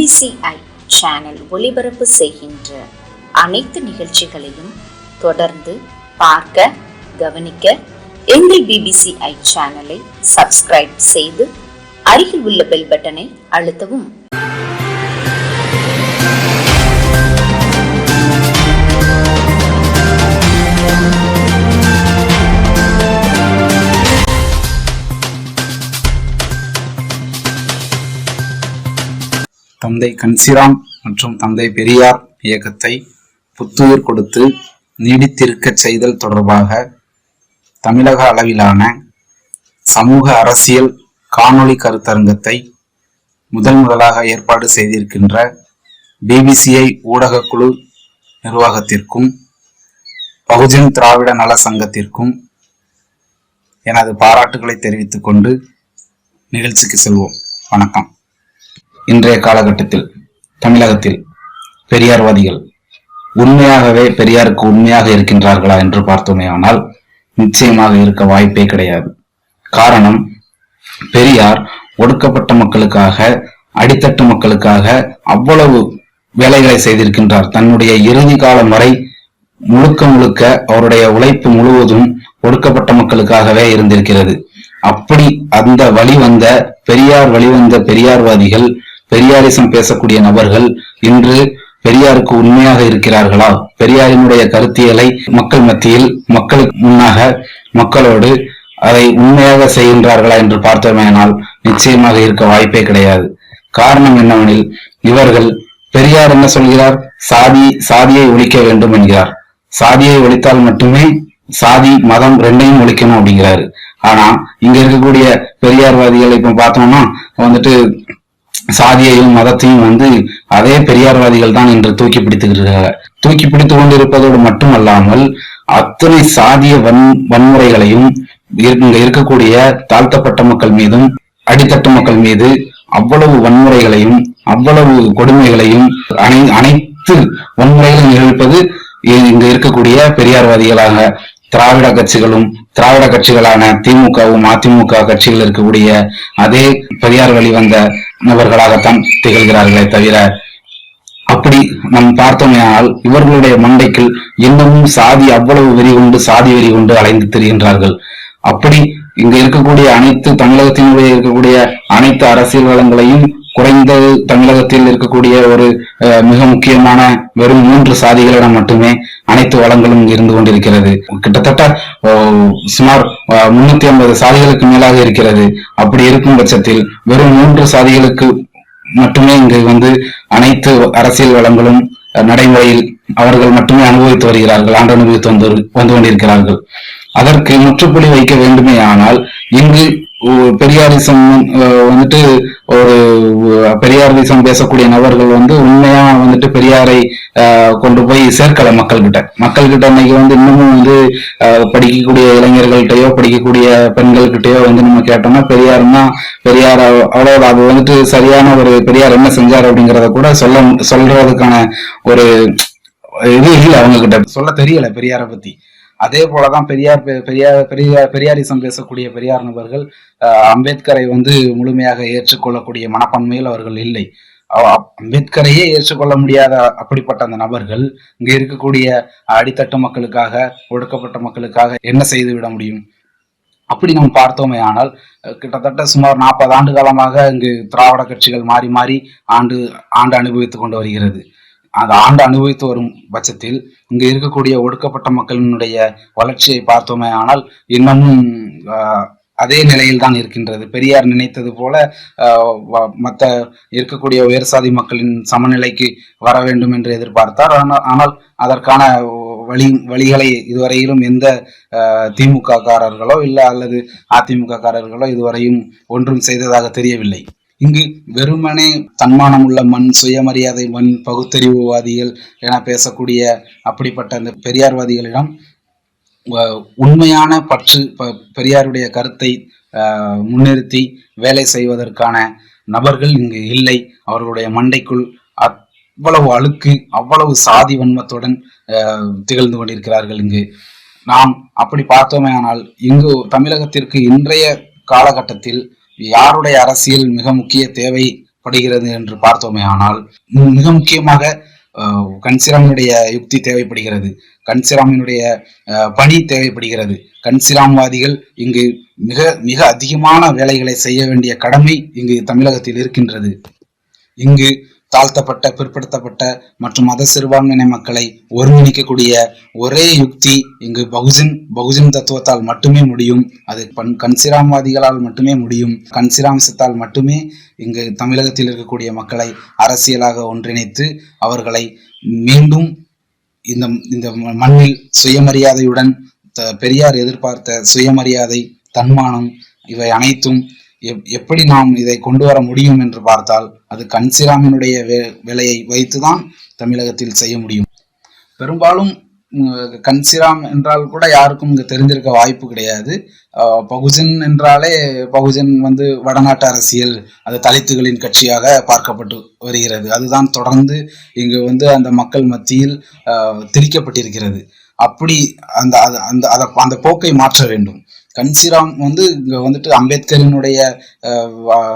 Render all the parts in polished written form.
BBCI channel ஒளிபரப்பு செய்கின்ற அனைத்து நிகழ்ச்சிகளையும் தொடர்ந்து பார்க்க கவனிக்க எங்கள் BBCI சேனலை சப்ஸ்கிரைப் செய்து அருகில் உள்ள பெல் பட்டனை அழுத்தவும். தந்தை கன்சிராம் மற்றும் தந்தை பெரியார் இயக்கத்தை புத்துயிர் கொடுத்து நீடித்திருக்கச் செய்தல் தொடர்பாக தமிழக அளவிலான சமூக அரசியல் காணொளி கருத்தரங்கத்தை முதலாக ஏற்பாடு செய்திருக்கின்ற BBCI ஊடக குழு நிர்வாகத்திற்கும் பகுஜன் திராவிட நல சங்கத்திற்கும் எனது பாராட்டுகளை தெரிவித்துக் கொண்டு நிகழ்ச்சிக்கு செல்வோம். வணக்கம். இன்றைய காலகட்டத்தில் தமிழகத்தில் பெரியார்வாதிகள் உண்மையாகவே பெரியாருக்கு உண்மையாக இருக்கின்றார்களா என்று பார்த்தோமே ஆனால் நிச்சயமாக இருக்க வாய்ப்பே கிடையாது. காரணம், பெரியார் ஒடுக்கப்பட்ட மக்களுக்காக, அடித்தட்டு மக்களுக்காக அவ்வளவு வேலைகளை செய்திருக்கின்றார். தன்னுடைய இறுதி காலம் வரை முழுக்க அவருடைய உழைப்பு முழுவதும் ஒடுக்கப்பட்ட மக்களுக்காகவே இருந்திருக்கிறது. அப்படி அந்த வழிவந்த பெரியார்வாதிகள், பெரியாரிசம் பேசக்கூடிய நபர்கள் இன்று பெரியாருக்கு உண்மையாக இருக்கிறார்களா? பெரியாரினுடைய கருத்தியலை மக்கள் மத்தியில், மக்களுக்கு முன்னாக, மக்களோடு அதை உண்மையாக செய்கின்றார்களா என்று பார்த்தோமேனால் நிச்சயமாக இருக்க வாய்ப்பே கிடையாது. காரணம் என்னவெனில், இவர்கள் பெரியார் என்ன சொல்கிறார்? சாதியை ஒழிக்க வேண்டும் என்கிறார். சாதியை ஒழித்தால் மட்டுமே சாதி மதம் ரெண்டையும் ஒழிக்கணும் அப்படிங்கிறாரு. ஆனா இங்க இருக்கக்கூடிய பெரியார்வாதிகள் இப்ப பார்த்தோம்னா சாதியையும் மதத்தையும் அதே பெரியார்வாதிகள் தான் இன்று தூக்கி பிடித்துக் கொண்டிருப்பதோடு மட்டுமல்லாமல் அத்தனை சாதிய வன்முறைகளையும் இங்க இருக்கக்கூடிய தாழ்த்தப்பட்ட மக்கள் மீதும் அடித்தட்டு மக்கள் மீது அவ்வளவு வன்முறைகளையும் அவ்வளவு கொடுமைகளையும் அனைத்து வன்முறைகளையும் நிகழ்ப்பது இங்க இருக்கக்கூடிய பெரியார்வாதிகளாக திராவிட கட்சிகளான திமுகவும் அதிமுக கட்சிகள் இருக்கக்கூடிய அதே பெரியார் வழி வந்த நபர்களாகத்தான் திகழ்கிறார்களே தவிர, அப்படி நாம் பார்த்தோமேயானால் இவர்களுடைய மண்டைக்குள் இன்னமும் சாதி வெறி கொண்டு அலைந்து திரிகின்றார்கள். அப்படி இங்க இருக்கக்கூடிய தமிழகத்தினுடைய இருக்கக்கூடிய அனைத்து அரசியல் வளங்களையும் குறைந்தது தமிழகத்தில் இருக்கக்கூடிய ஒரு மிக முக்கியமான வெறும் 3 சாதிகளிடம் மட்டுமே அனைத்து வளங்களும் இருந்து கொண்டிருக்கிறது. கிட்டத்தட்ட சுமார் 350 சாதிகளுக்கு மேலாக இருக்கிறது. அப்படி இருக்கும் பட்சத்தில் வெறும் 3 சாதிகளுக்கு மட்டுமே இங்கு அனைத்து அரசியல் வளங்களும் நடைமுறையில் அவர்கள் மட்டுமே அனுபவித்து வருகிறார்கள், அனுபவித்து வந்து கொண்டிருக்கிறார்கள். அதற்கு முற்றுப்புள்ளி வைக்க வேண்டுமே ஆனால் இங்கு பெரியாரிசம் ஒரு பெரியாரிசம் பேசக்கூடிய நபர்கள் உண்மையா பெரியாரை கொண்டு போய் சேர்க்கல மக்கள்கிட்ட இன்னைக்கு இன்னமும் படிக்கக்கூடிய இளைஞர்கள்ட்டையோ படிக்கக்கூடிய பெண்கள்கிட்டயோ நம்ம கேட்டோம்னா பெரியார் அவ்வளவு அது சரியான ஒரு பெரியார் என்ன செஞ்சார் அப்படிங்கறத கூட சொல்றதுக்கான ஒரு இது இல்லை, அவங்க கிட்ட சொல்ல தெரியல பெரியாரை பத்தி. அதே போலதான் பெரியாரிசம் பேசக்கூடிய பெரியார் நபர்கள் அம்பேத்கரை முழுமையாக ஏற்றுக்கொள்ளக்கூடிய மனப்பான்மையில் அவர்கள் இல்லை. அம்பேத்கரையே ஏற்றுக்கொள்ள முடியாத அப்படிப்பட்ட அந்த நபர்கள் இங்க இருக்கக்கூடிய அடித்தட்டு மக்களுக்காக, ஒடுக்கப்பட்ட மக்களுக்காக என்ன செய்து விட முடியும்? அப்படி நாம் பார்த்தோமே ஆனால் கிட்டத்தட்ட சுமார் 40 ஆண்டு காலமாக இங்கு திராவிட கட்சிகள் மாறி மாறி ஆண்டு அனுபவித்துக் கொண்டு வருகிறது. அந்த ஆண்டு அனுபவித்து வரும் பட்சத்தில் இங்க இருக்கக்கூடிய ஒடுக்கப்பட்ட மக்களினுடைய வளர்ச்சியை பார்த்தோமே ஆனால் இன்னமும் அதே நிலையில் தான் இருக்கின்றது. பெரியார் நினைத்தது போல மற்ற இருக்கக்கூடிய உயர்சாதி மக்களின் சமநிலைக்கு வர வேண்டும் என்று எதிர்பார்த்தார். ஆனால் அதற்கான வழிகளை இதுவரையிலும் எந்த திமுக காரர்களோ அல்லது அதிமுக காரர்களோ இதுவரையும் ஒன்றும் செய்ததாக தெரியவில்லை. இங்கு வெறுமனே தன்மானம் உள்ள மண், சுயமரியாதை மண், பகுத்தறிவுவாதிகள் என பேசக்கூடிய அப்படிப்பட்ட அந்த பெரியார்வாதிகளிடம் உண்மையான பற்று, பெரியாருடைய கருத்தை முன்னிறுத்தி வேலை செய்வதற்கான நபர்கள் இங்கு இல்லை. அவர்களுடைய மண்டைக்குள் அவ்வளவு அழுக்கு, அவ்வளவு சாதி வன்மத்துடன் திகழ்ந்து கொண்டிருக்கிறார்கள். இங்கு நாம் அப்படி பார்த்தோமே ஆனால் இங்கு தமிழகத்திற்கு இன்றைய காலகட்டத்தில் யாருடைய அரசியல் மிக முக்கிய தேவை படுகிறது என்று பார்த்தோமே ஆனால் மிக முக்கியமாக கன்சிராமினுடைய யுக்தி தேவைப்படுகிறது, கன்சிராமினுடைய பணி தேவைப்படுகிறது. கன்சிராம்வாதிகள் இங்கு மிக மிக அதிகமான வேலைகளை செய்ய வேண்டிய கடமை இங்கு தமிழகத்தில் இருக்கின்றது. இங்கு தாழ்த்தப்பட்ட, பிற்படுத்தப்பட்ட மற்றும் மத சிறுபான்மையின மக்களை ஒருங்கிணைக்கக்கூடிய ஒரே யுக்தி இங்கு பகுஜன் தத்துவத்தால் மட்டுமே முடியும். அது கன்சிராம்வாதிகளால் மட்டுமே முடியும். கன்சிராமிசத்தால் மட்டுமே இங்கு தமிழகத்தில் இருக்கக்கூடிய மக்களை அரசியலாக ஒன்றிணைத்து அவர்களை மீண்டும் இந்த மண்ணில் சுயமரியாதையுடன் பெரியார் எதிர்பார்த்த சுயமரியாதை, தன்மானம் இவை அனைத்தும் எப்படி நாம் இதை கொண்டு வர முடியும் என்று பார்த்தால் அது கன்சிராமினுடைய வேலையை வைத்துதான் தமிழகத்தில் செய்ய முடியும். பெரும்பாலும் கன்சிராம் என்றால் கூட யாருக்கும் இங்கு தெரிஞ்சிருக்க வாய்ப்பு கிடையாது. பகுஜன் என்றாலே பகுஜன் வடநாட்டு அரசியல், அது தலித்துகளின் கட்சியாக பார்க்கப்பட்டு வருகிறது. அதுதான் தொடர்ந்து இங்கு அந்த மக்கள் மத்தியில் திணிக்கப்பட்டிருக்கிறது. அப்படி அந்த போக்கை மாற்ற வேண்டும். கன்சிராம் இங்க அம்பேத்கரினுடைய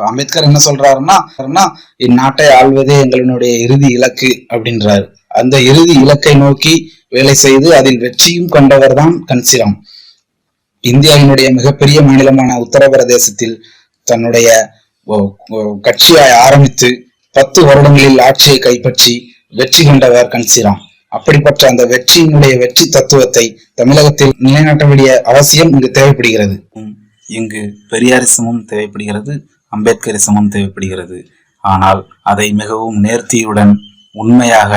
அம்பேத்கர் என்ன சொல்றாருன்னா இந்நாட்டை ஆள்வதே எங்களுடைய இறுதி இலக்கு அப்படின்றாரு. அந்த இறுதி இலக்கை நோக்கி வேலை செய்து அதில் வெற்றியும் கொண்டவர் தான் கன்சிராம். இந்தியாவினுடைய மிகப்பெரிய மாநிலமான உத்தரப்பிரதேசத்தில் தன்னுடைய கட்சியை ஆரம்பித்து 10 வருடங்களில் ஆட்சியை கைப்பற்றி வெற்றி கொண்டவர் கன்சிராம். அப்படிப்பட்ட அந்த வெற்றி தத்துவத்தை தமிழகத்தில் நிலைநாட்ட வேண்டிய அவசியம் இங்கு தேவைப்படுகிறது. இங்கு பெரியாரிசமும் தேவைப்படுகிறது, அம்பேத்கரிசமும் தேவைப்படுகிறது. ஆனால் அதை மிகவும் நேர்த்தியுடன், உண்மையாக,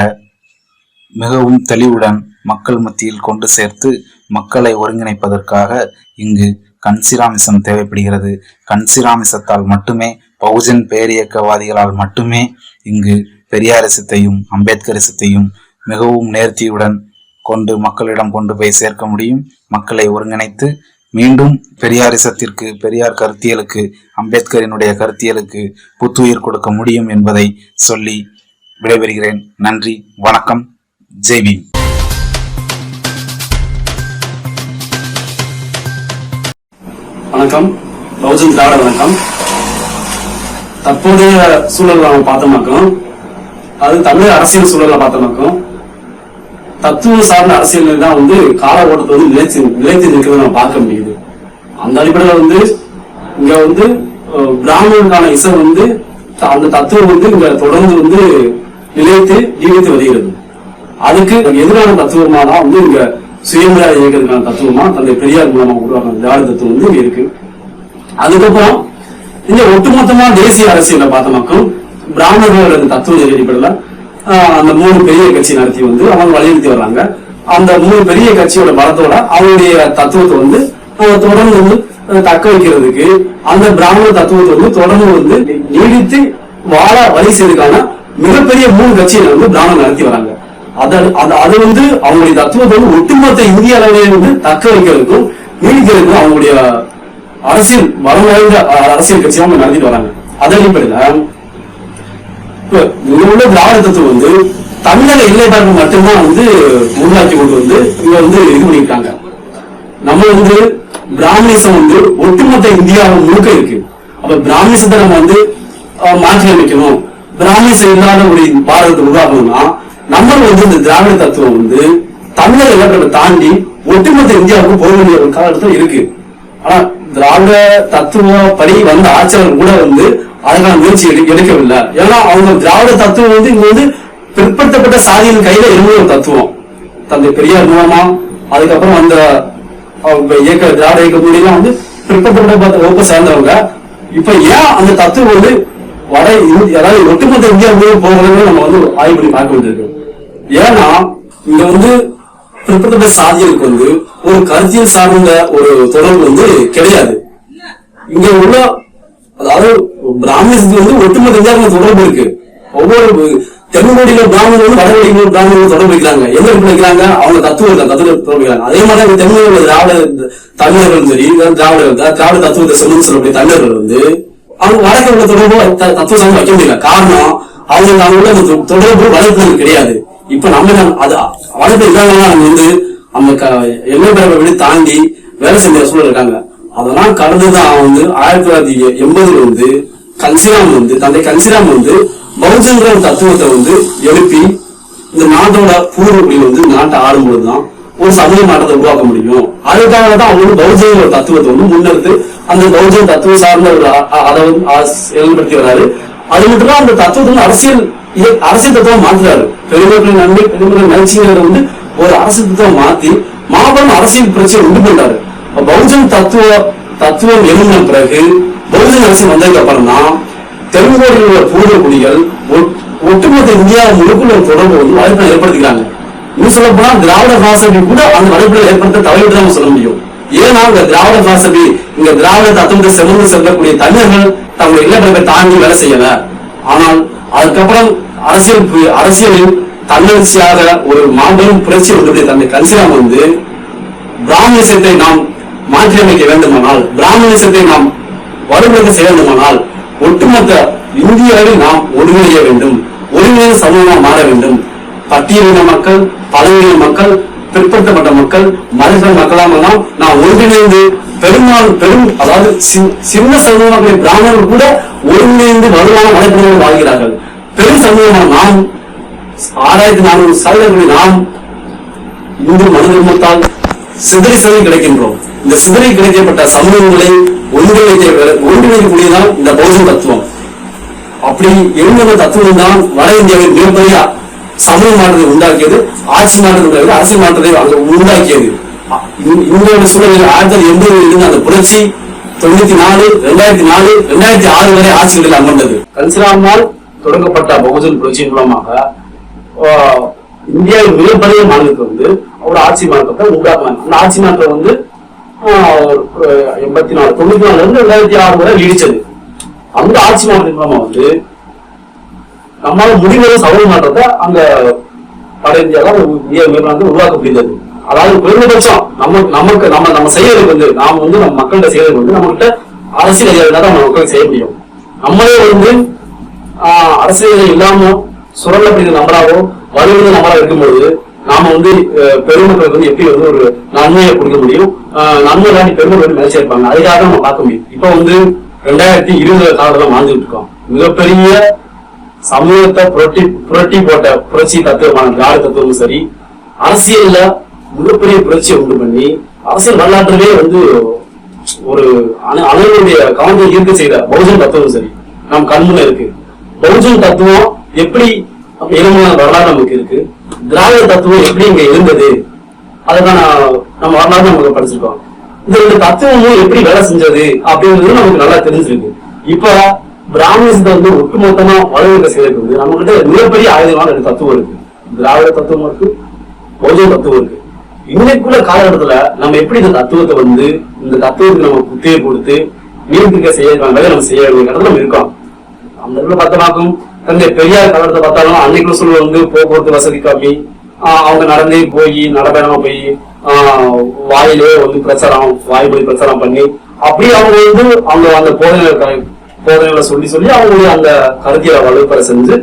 மிகவும் தெளிவுடன் மக்கள் மத்தியில் கொண்டு சேர்த்து மக்களை ஒருங்கிணைப்பதற்காக இங்கு கன்சிராமிசம் தேவைப்படுகிறது. கன்சிராமிசத்தால் மட்டுமே, பகுஜன் பேரியக்கவாதிகளால் மட்டுமே இங்கு பெரியாரிசத்தையும் அம்பேத்கரிசத்தையும் மிகவும் நேர்த்தியுடன் கொண்டு மக்களிடம் கொண்டு போய் சேர்க்க முடியும். மக்களை ஒருங்கிணைத்து மீண்டும் பெரியாரிசத்திற்கு, பெரியார் கருத்தியலுக்கு, அம்பேத்கரினுடைய கருத்தியலுக்கு புத்துயிர் கொடுக்க முடியும் என்பதை சொல்லி விடைபெறுகிறேன். நன்றி, வணக்கம், ஜெய் பீம். வணக்கம், பகுஜன் திராவிட வணக்கம். தற்போதைய சூழல் நாம பார்த்தோம்னாக்கும், அது தமிழ் அரசியல் சூழலை பார்த்தோம்னாக்கும் தத்துவம் சார்ந்த அரசியல் தான் கால ஓட்டத்தை நிலைத்து நிற்கிறத நம்ம பார்க்க முடியுது. அந்த அடிப்படையில இங்க பிராமணனுக்கான இசை அந்த தத்துவம் இங்க தொடர்ந்து நிலைத்து ஜீவித்து வருகிறது. அதுக்கு எதிரான தத்துவமா தான் இங்க சுயமரியாதை இயக்கிறதுக்கான தத்துவமா தந்தை பெரியார் மூலமா உருவாக்க திராவிட தத்துவம் இங்க இருக்கு. அதுக்கப்புறம் இந்த ஒட்டுமொத்தமா தேசிய அரசியலை பார்த்தோம்னாக்கும் பிராமணர்களோட தத்துவ அடிப்படையில அந்த 3 பெரிய கட்சி நடத்தி அவங்க வலியுறுத்தி வர்றாங்க. அந்த 3 பெரிய கட்சியோட பலத்தோட அவங்களுடைய தத்துவத்தை தொடர்ந்து தக்க வைக்கிறதுக்கு அந்த பிராமண தத்துவத்தை தொடர்ந்து நீடித்து வாழ வழி செய்வதற்கான மிகப்பெரிய 3 கட்சிகளை பிராமணர் நடத்தி வராங்க. அது அவங்களுடைய தத்துவத்தை ஒட்டுமொத்த இந்திய அளவிலே தக்க வைக்கிறதுக்கும் நீடிக்கிறதுக்கும் அவங்களுடைய அரசியல் வளம் வாய்ந்த அரசியல் கட்சி அவங்க நடத்திட்டு வராங்க. அதன் அடிப்படையில உள்ள திராவிட தத்துவம் தமிழக எல்லைப்பார்ப்பு மட்டும்தான் முன்னாக்கி கொண்டு இங்க இது பண்ணிருக்காங்க. நம்ம பிராமணிசம் ஒட்டுமொத்த இந்தியாவை முழுக்க இருக்கு. அப்ப பிராமணிசத்தை நம்ம மாற்றி அமைக்கணும், பிராமணிசம் இல்லாத ஒரு பாரதத்தை உருவாக்கணும்னா நம்ம இந்த திராவிட தத்துவம் தமிழக எல்லைப்பார்ப்பை தாண்டி ஒட்டுமொத்த இந்தியாவுக்கு போக வேண்டிய ஒரு காலகட்டத்தில் இருக்கு. ஆனா திராவிட தத்துவ படி வந்த ஆட்சியாளர் கூட அதுக்கான முயற்சி எடுக்கவில்லை. ஏன்னா அவங்க திராவிட தத்துவம் இங்க பிற்படுத்தப்பட்ட சாதியின் கையில இருந்த ஒரு தத்துவம். தந்தை பெரியார் மூலமா அதுக்கப்புறம் அந்த திராவிட இயக்க மூலியமா பிற்படுத்தப்பட்ட வகுப்பை சேர்ந்தவங்க இப்ப ஏன் அந்த தத்துவம் வட அதாவது ஒட்டுமொத்த இந்தியா போகிறத நம்ம ஆய்வு பண்ணி பார்க்க வேண்டியிருக்கு. ஏன்னா இங்க பிற்படுத்தப்பட்ட சாதிகளுக்கு ஒரு கருத்தியல் சார்ந்த ஒரு தொடர்பு கிடையாது. இங்க உள்ள அதாவது பிராமணத்துக்கு ஒட்டுமொத்த இந்தியாவுக்கு தொடர்பு இருக்கு. ஒவ்வொரு தென்கோடியில பிராமணர்களும் வடகோடியில பிராமணர்களும் தொடர்பு வைக்கிறாங்க. எங்க வைக்கிறாங்க? அவங்க தத்துவத்தை தொடர்பு வைக்கிறாங்க. அதே மாதிரி தென்கோடியில திராவிட தமிழர்களும் சரி, திராவிட தத்துவத்தை சொல்லக்கூடிய தமிழர்கள் அவங்க வடக்கு உள்ள தொடர்பு தத்துவம் வைக்க முடியல. காரணம் அவங்க தொடர்பு வளர்ப்பு கிடையாது. இப்ப நம்ம அது வளர்ப்பு இல்லாம அந்த எல்லை பரப்பை விட தாண்டி வேலை செஞ்ச சூழல் இருக்காங்க. அதெல்லாம் கடந்துதான் 1980 தந்தை கன்சிராம் பகுஜன்ற தத்துவத்தை எழுப்பி இந்த நாட்டோட பூர்வ நாட்டை ஆடும் பொழுதுதான் ஒரு சமூக மாற்றத்தை உருவாக்க முடியும். அதுக்காக தான் அவங்க பகுஜன் தத்துவத்தை முன்னெடுத்து அந்த பகுஜன் தத்துவம் சார்ந்த ஒரு அதை செயல்படுத்தி வர்றாரு. அது மட்டும் அந்த தத்துவத்தை அரசியல் தத்துவம் மாத்துறாரு. பெருமக்களின் நன்மை பெருமக்கள் நிகழ்ச்சிகளை ஒரு அரசியல் தத்துவம் மாத்தி மாபெரும் அரசியல் பிரச்சனை உண்டு பண்றாரு. பகுஜன் தத்துவம் எழுந்த பிறகு பகுஜன் அரசியல் வந்ததுக்கு அப்புறம் தான் தெலுங்கோடியில் உள்ள பூர்வ குடிகள் ஒட்டுமொத்த இந்தியா முழுக்குள்ள தொடர்பு வாய்ப்பை ஏற்படுத்திக்கிறாங்க. இன்னும் சொல்ல போனா திராவிட பாசபி கூட அந்த வழிபடை ஏற்படுத்த தவறிட்டு சொல்ல முடியும். ஏன்னா இந்த திராவிட பாசபி இங்க திராவிட தத்துவத்தை செமந்து செல்லக்கூடிய தமிழர்கள் தங்களை இல்ல தாண்டி வேலை செய்யல. ஆனால் அதுக்கப்புறம் அரசியலில் தன்னெழுச்சியாக ஒரு மாபெரும் புரட்சி தன்னை கன்சிராம் பிராமணிசத்தை நாம் மாற்றியமைக்க வேண்டுமானால், பிராமணிசத்தை நாம் வலுப்படுத்த செய்ய வேண்டுமானால் ஒட்டுமொத்த இந்தியாவில் நாம் ஒருங்கிணைய வேண்டும், ஒருங்கிணைந்த சமூகமாக மாற வேண்டும். பட்டியலின மக்கள், பழங்குடியின மக்கள், பிற்படுத்தப்பட்ட மக்கள், மனித மக்களாமெல்லாம் நாம் ஒருங்கிணைந்து அதாவது சின்ன சமூகங்களை பிராமணர்கள் கூட ஒருங்கிணைந்து வலுவான வலைப்பினர்கள் வாழ்கிறார்கள். பெரும் சமூகமாக நாம் 6400 சதவீதங்களை நாம் இந்து மனு தர்மத்தால் சிதறி கிடைக்கின்றோம். இந்த சிதறி கிடைக்கப்பட்ட சமூகங்களை ஒன்றிணைக்கக்கூடியதான் இந்த பௌத்த தத்துவம். அப்படி எழுந்த தத்துவம் தான் வட இந்தியாவில் மிகப்பெரிய சமூக மாற்றத்தை உண்டாக்கியது, ஆட்சி மாற்றத்தை அரசியல் மாற்றத்தை அங்கு உண்டாக்கியது. இந்தியோட சூழலில் 1980 இருந்து அந்த புரட்சி 94, 2004, 2006 வரை ஆட்சிகளில் அமர்ந்தது. கன்சிராமால் தொடங்கப்பட்ட பகுஜன் புரட்சியின் மூலமாக இந்தியாவின் மிகப்பெரிய மாநிலத்தை ஒரு ஆட்சி மாற்றத்தை உண்டாக்குனாங்க. அந்த ஆட்சி மாற்றம் 84, 94 இருந்து 2006 வரை நீடிச்சது. அந்த ஆட்சி மாற்றத்தின் மூலமா நம்மளால முடிவுற சமூக மாற்றத்தை அங்க வட இந்தியாவில் உருவாக்க முடிந்தது. அதாவது குறைந்தபட்சம் நம்ம செய்யறதுக்கு நாம் நம்ம மக்கள்கிட்ட செய்யறதுக்கு நம்ம கிட்ட அரசியல் அதிகாரிகள் தான் நம்ம மக்களுக்கு செய்ய முடியும். நம்மளே அரசியல் இல்லாம சுரண்டப்படுகிற நம்பராவோ வலுவிழந்த நம்பரா இருக்கும்போது நாம பெருமக்களுக்கு எப்படி ஒரு நன்மையை கொடுக்க முடியும், நன்மை இல்லாட்டி பெருமக்கள் மேலே இருப்பாங்க. அதுக்காக நம்ம பார்க்க முடியும். இப்ப 2020 காலத்துல வாழ்ந்துட்டு இருக்கோம். மிகப்பெரிய சமூகத்தை புரட்டி போட்ட புரட்சி தத்துவமான திராவிட தத்துவமும் சரி, அரசியல்ல மிகப்பெரிய புரட்சியை உண்டு பண்ணி அரசியல் வரலாற்றிலே ஒரு அனைவருடைய கவனத்தை ஈர்க்க செய்த பகுஜன் தத்துவம் சரி நம் கண்முன்ன இருக்கு. பகுஜன் தத்துவம் எப்படி இளமையான வரலாறு நமக்கு இருக்கு, திராவிட தத்துவம் எப்படி இங்க இருந்தது, அதுதான் நம்ம வரலாறு நமக்கு படிச்சிருக்கோம். இந்த ரெண்டு தத்துவமும் எப்படி வேலை செஞ்சது அப்படிங்கிறது நமக்கு நல்லா தெரிஞ்சிருக்கு. இப்ப பிராமணிசத்தை ஒட்டுமொத்தமா வலுவூட்ட செய்யறதுக்கு நம்ம கிட்ட மிகப்பெரிய ஆயுதமான ரெண்டு தத்துவம் இருக்கு. திராவிட தத்துவம் இருக்கு, பௌத்த தத்துவம் இருக்கு. இன்னைக்குள்ள காலகட்டத்துல நம்ம எப்படி இந்த தத்துவத்தை இந்த தத்துவத்துக்கு நம்ம புத்தியை கொடுத்து மீன்பிடிக்க செய்ய நம்ம செய்ய வேண்டிய இடத்துல நம்ம இருக்கோம். அந்த இடத்துல பார்த்தோம்னாக்கும் தந்தை பெரியார் காலத்தை பார்த்தாலும் அன்னைக்குள்ள சொல்ல போக்குவரத்து வசதி கம்மி, அவங்க நடந்தே போய் நடப்பயணமா போய் வாயிலே பிரச்சாரம் வாய்மொழி பிரச்சாரம் பண்ணி அப்படி அவங்க அவங்க அந்த போதனைகளை சொல்லி அவங்களுடைய அந்த கருத்தியலை வலுப்பெற செஞ்சு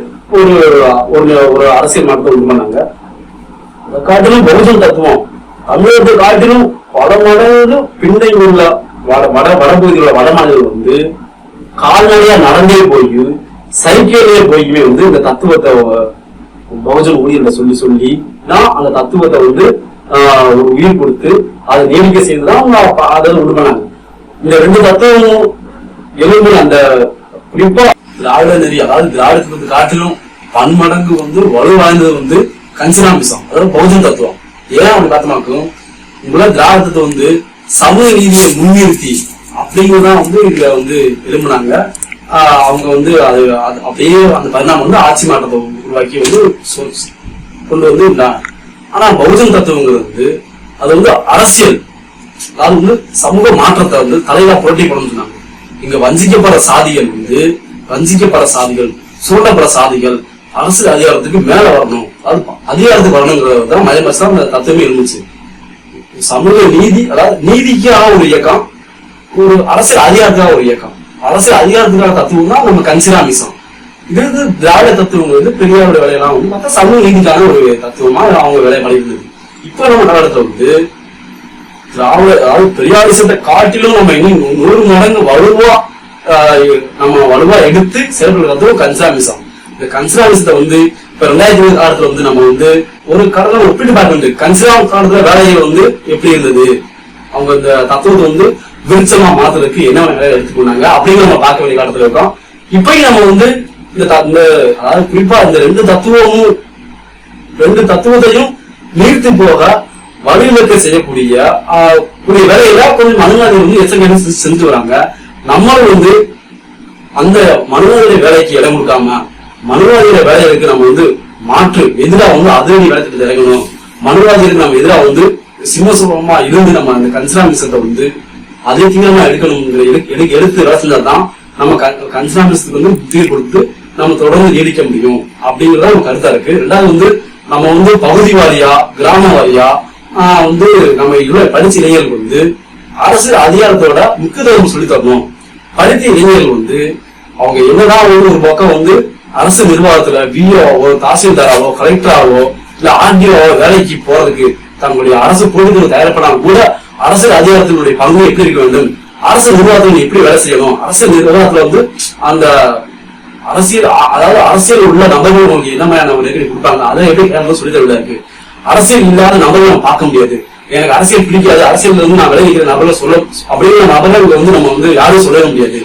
ஒரு அரசியல் மாற்றத்தை உண்டு பண்ணாங்க. அதை காட்டிலும் பகுஜன் தத்துவம் தமிழகத்தை காட்டிலும் பல மடங்கு பின்னை உள்ள வடபகுதியில் உள்ள வட மாநிலங்கள் கால்நடையா நடந்தே போய் சைக்கிளே போயுமே இந்த தத்துவத்தை பகுஜன் ஊழியர்களை சொல்லி தான் அந்த தத்துவத்தை ஒரு உயிர் கொடுத்து அதை நீடிக்க செய்துதான் அவங்க அதை உண்டு பண்ணாங்க. இந்த ரெண்டு தத்துவமும் எலும்பு அந்த குறிப்பா திராவிட நெறி, அதாவது திராவிடத்துக்கு காட்டிலும் பன்மடங்கு வலுவாய்ந்தது கன்சிராமிசம், அதாவது பகுஜன் தத்துவம். ஏன் அவங்க பார்த்தமாக்கும் இங்குள்ள திராவிடத்தை சமூக நீதியை முன்னிறுத்தி அப்படிங்கறதான் இதுல எழுப்புனாங்க. அவங்க அது அப்படியே அந்த பரிணாமம் ஆட்சி மாற்றத்தை உருவாக்கி கொண்டு இருந்தாங்க. ஆனா பகுஜன் தத்துவங்கிறது அது அரசியல், அதாவது சமூக மாற்றத்தை தலைவா புரட்டி போடணும்னு சொன்னாங்க. இங்க வஞ்சிக்கப்படுற சாதிகள் சுரண்டப்படுற சாதிகள் அரசியல் அதிகாரத்துக்கு மேல வரணும், அது அதிகாரத்துக்கு வரணுங்கிறதான் மயமசா அந்த தத்துவமே இருந்துச்சு. சமூக நீதி, அதாவது நீதிக்காக ஒரு இயக்கம், ஒரு அரசியல் அதிகாரத்துக்காக ஒரு இயக்கம். அரசியல் அதிகாரத்துக்கான தத்துவம் தான் நம்ம கன்சிராமிசம். இது திராவிட தத்துவம் பெரியாரோட வேலையெல்லாம் சமூக நீதிக்கான ஒரு தத்துவமா அவங்க வேலை பண்ணிருந்தது. இப்ப நம்ம காலத்துல திராவிட, அதாவது பெரியாரிசத்தை காட்டிலும் நம்ம இன்னும் 100 மடங்கு வலுவா நம்ம வலுவா எடுத்து செயல்படுறது கன்சர்வேஷன். இந்த கன்சர்வேஷத்தை வந்து இப்ப 2020 காலத்துல வந்து நம்ம வந்து ஒரு கடலை ஒப்பிட்டு பார்க்க வேண்டியது. கன்சர்வ் காலத்துல வேலைகள் வந்து எப்படி இருந்தது, அவங்க இந்த தத்துவத்தை வந்து விருட்சமா மாத்துறதுக்கு என்ன வேலை எடுத்துக்கொண்டாங்க அப்படிங்கிற நம்ம பார்க்க வேண்டிய காலத்துல இருக்கோம். இப்பயும் நம்ம வந்து இந்த அதாவது குறிப்பா இந்த ரெண்டு தத்துவத்தையும் நீர்த்து போக வழிவிலக்க செய்யக்கூடிய வேலையில கொஞ்சம் மனுவாதிகள் வந்து எச்சரிக்கை செஞ்சு வராங்க. நம்மளும் வந்து அந்த மனுவாதிய வேலைக்கு இடம் கொடுக்காம மனுவாதிய வேலைகளுக்கு நம்ம வந்து மாற்று எதிராக வந்து அதிரடி வேலைக்கு இறங்கணும். மனுவாதிகளுக்கு நம்ம எதிராக வந்து சிம்மசுபமா இருந்து நம்ம அந்த கன்சர்வேஷத்தை வந்து அதே தீவிரமா எடுத்து வேலை செஞ்சாதான் நம்ம கன்சர்வேஷத்துக்கு வந்து புத்தியை கொடுத்து நம்ம தொடர்ந்து நீடிக்க முடியும் அப்படிங்கறத நம்ம கருத்தா இருக்கு. ரெண்டாவது வந்து நம்ம வந்து பகுதி வாரியா கிராம வாரியா வந்து நம்ம இவ்வளவு படிச்ச இளைஞர்கள் வந்து அரசு அதிகாரத்தோட முக்கியத்துவம் சொல்லி தரணும். படித்த இளைஞர்கள் வந்து அவங்க என்னதான் ஒரு பக்கம் வந்து அரசு நிர்வாகத்துல விஓவோ தாசில்தாராவோ கலெக்டராவோ இல்ல ஆர்டிஓவோ வேலைக்கு போறதுக்கு தங்களுடைய அரசு பொழுதுக்கு தயாரிப்படாம கூட அரசியல் அதிகாரத்தினுடைய பங்கு எப்படி இருக்க வேண்டும், அரசு நிர்வாகத்தில் எப்படி வேலை செய்யணும், அரசியல் நிர்வாகத்துல வந்து அந்த அரசியல் அதாவது அரசியல் உள்ள நபர்கள் உங்களுக்கு என்ன மாதிரியான நெருக்கடி கொடுப்பாங்க அதை எப்படி கேட்கறது சொல்லி தருவதா இருக்கு. அரசியல் இல்லாத நபர்கள் நம்ம பார்க்க முடியாது. எனக்கு அரசியல் பிடிக்காது, அரசியல் இருந்து நான் விளைவிக்கிற நபர்கள் சொல்ல அப்படிங்கிற நபர்கள் வந்து நம்ம வந்து யாரும் சொல்லவே முடியாது.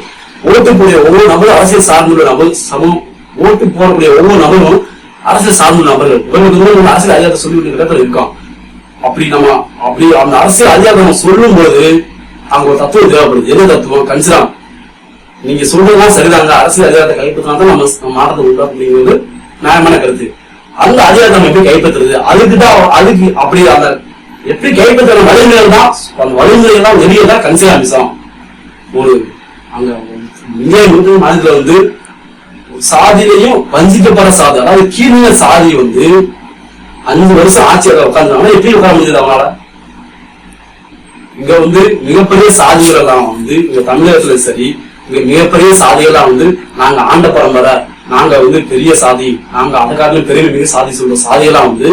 ஓட்டு போடைய ஒவ்வொரு நபரும் அரசியல் சார்ந்துள்ள நபர் சமம். ஓட்டு போடக்கூடிய ஒவ்வொரு நபரும் அரசியல் சார்ந்துள்ள நபர்கள். இவங்களுக்கு அரசியல் அதிகாரத்தை சொல்லி இடத்துல இருக்கோம். அப்படி அந்த அரசியல் அதிகாரத்தை நம்ம சொல்லும் போது அங்க ஒரு தத்துவம் தேவைப்படுது. எது தத்துவம்? கன்சிராம். நீங்க சொல்றதுதான் சரிதாங்க, அரசியல் அதிகாரத்தை கைப்பற்றினாதான் நம்ம மாற்றத்தை உண்டாக்கும் அப்படிங்கிறது நியாயமான கருத்து. அந்த அதிகாரத்தை நம்ம எப்படி கைப்பற்றுறது, அதுக்கு அப்படி அந்த எப்படி கைப்பற்ற வழிமுறைகள் தான் அந்த வழிமுறைகள் தான் வெளியதான் கன்சிராமிசம். ஒரு அங்க இந்திய மாநிலத்துல வந்து சாதியிலையும் வஞ்சிக்கப்பட சாதி அதாவது கீழ்நிலை சாதி வந்து 5 வருஷம் ஆட்சியாக உட்கார்ந்தாங்க. எப்படி உட்கார முடியுது அவனால? இங்க வந்து மிகப்பெரிய சாதிகள் எல்லாம் வந்து இங்க தமிழகத்துல சரி இங்க மிகப்பெரிய சாதிகள்லாம் வந்து நாங்க ஆண்ட பரம்பரை, நாங்க வந்து பெரிய சாதி, நாங்க அந்த காலத்துல பெரிய பெரிய சாதி சொல்ற சாதியெல்லாம் வந்து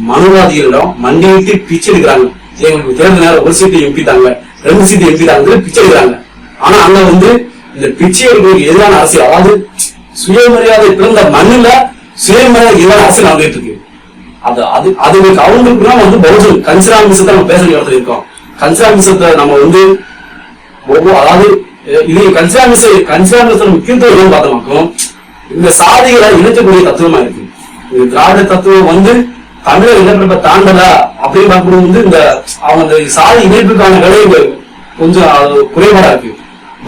மனுவாதிகளிடம் மண்டிட்டு பிச்சை எடுக்கிறாங்க. எங்களுக்கு தேர்தல் நேரம் 1 சீட்டு எம்பி தாங்க, 2 சீட்டு எம்பி தாங்க பிச்சை எடுக்கிறாங்க. ஆனா அங்க வந்து இந்த பிச்சை எடுக்கிறதுக்கு எதிரான அரசியல் அதாவது சுயமரியாதை பிறந்த மண்ணுல சுயமரியாதை எதிரான அரசியல் நடந்துட்டு இருக்கு. அதுக்கு அவங்களுக்கு வந்து பகுஜன் கன்சிராமிசத்தை நம்ம பேச வேண்டிய இடத்துல இருக்கோம். கன்சிராமிசத்தை நம்ம வந்து அதாவது இது கன்சிராமிச முக்கியத்துவம் பார்த்தோம். இந்த சாதிகளை இணைக்கக்கூடிய தத்துவமா இருக்கு. இந்த திராவிட தத்துவம் வந்து தமிழர் இனப்பெருமை தாண்டல அப்படின்னு பார்க்கும்போது வந்து இந்த அவங்க சாதி இணைப்புக்கான வேலை கொஞ்சம் குறைபாடா இருக்கு.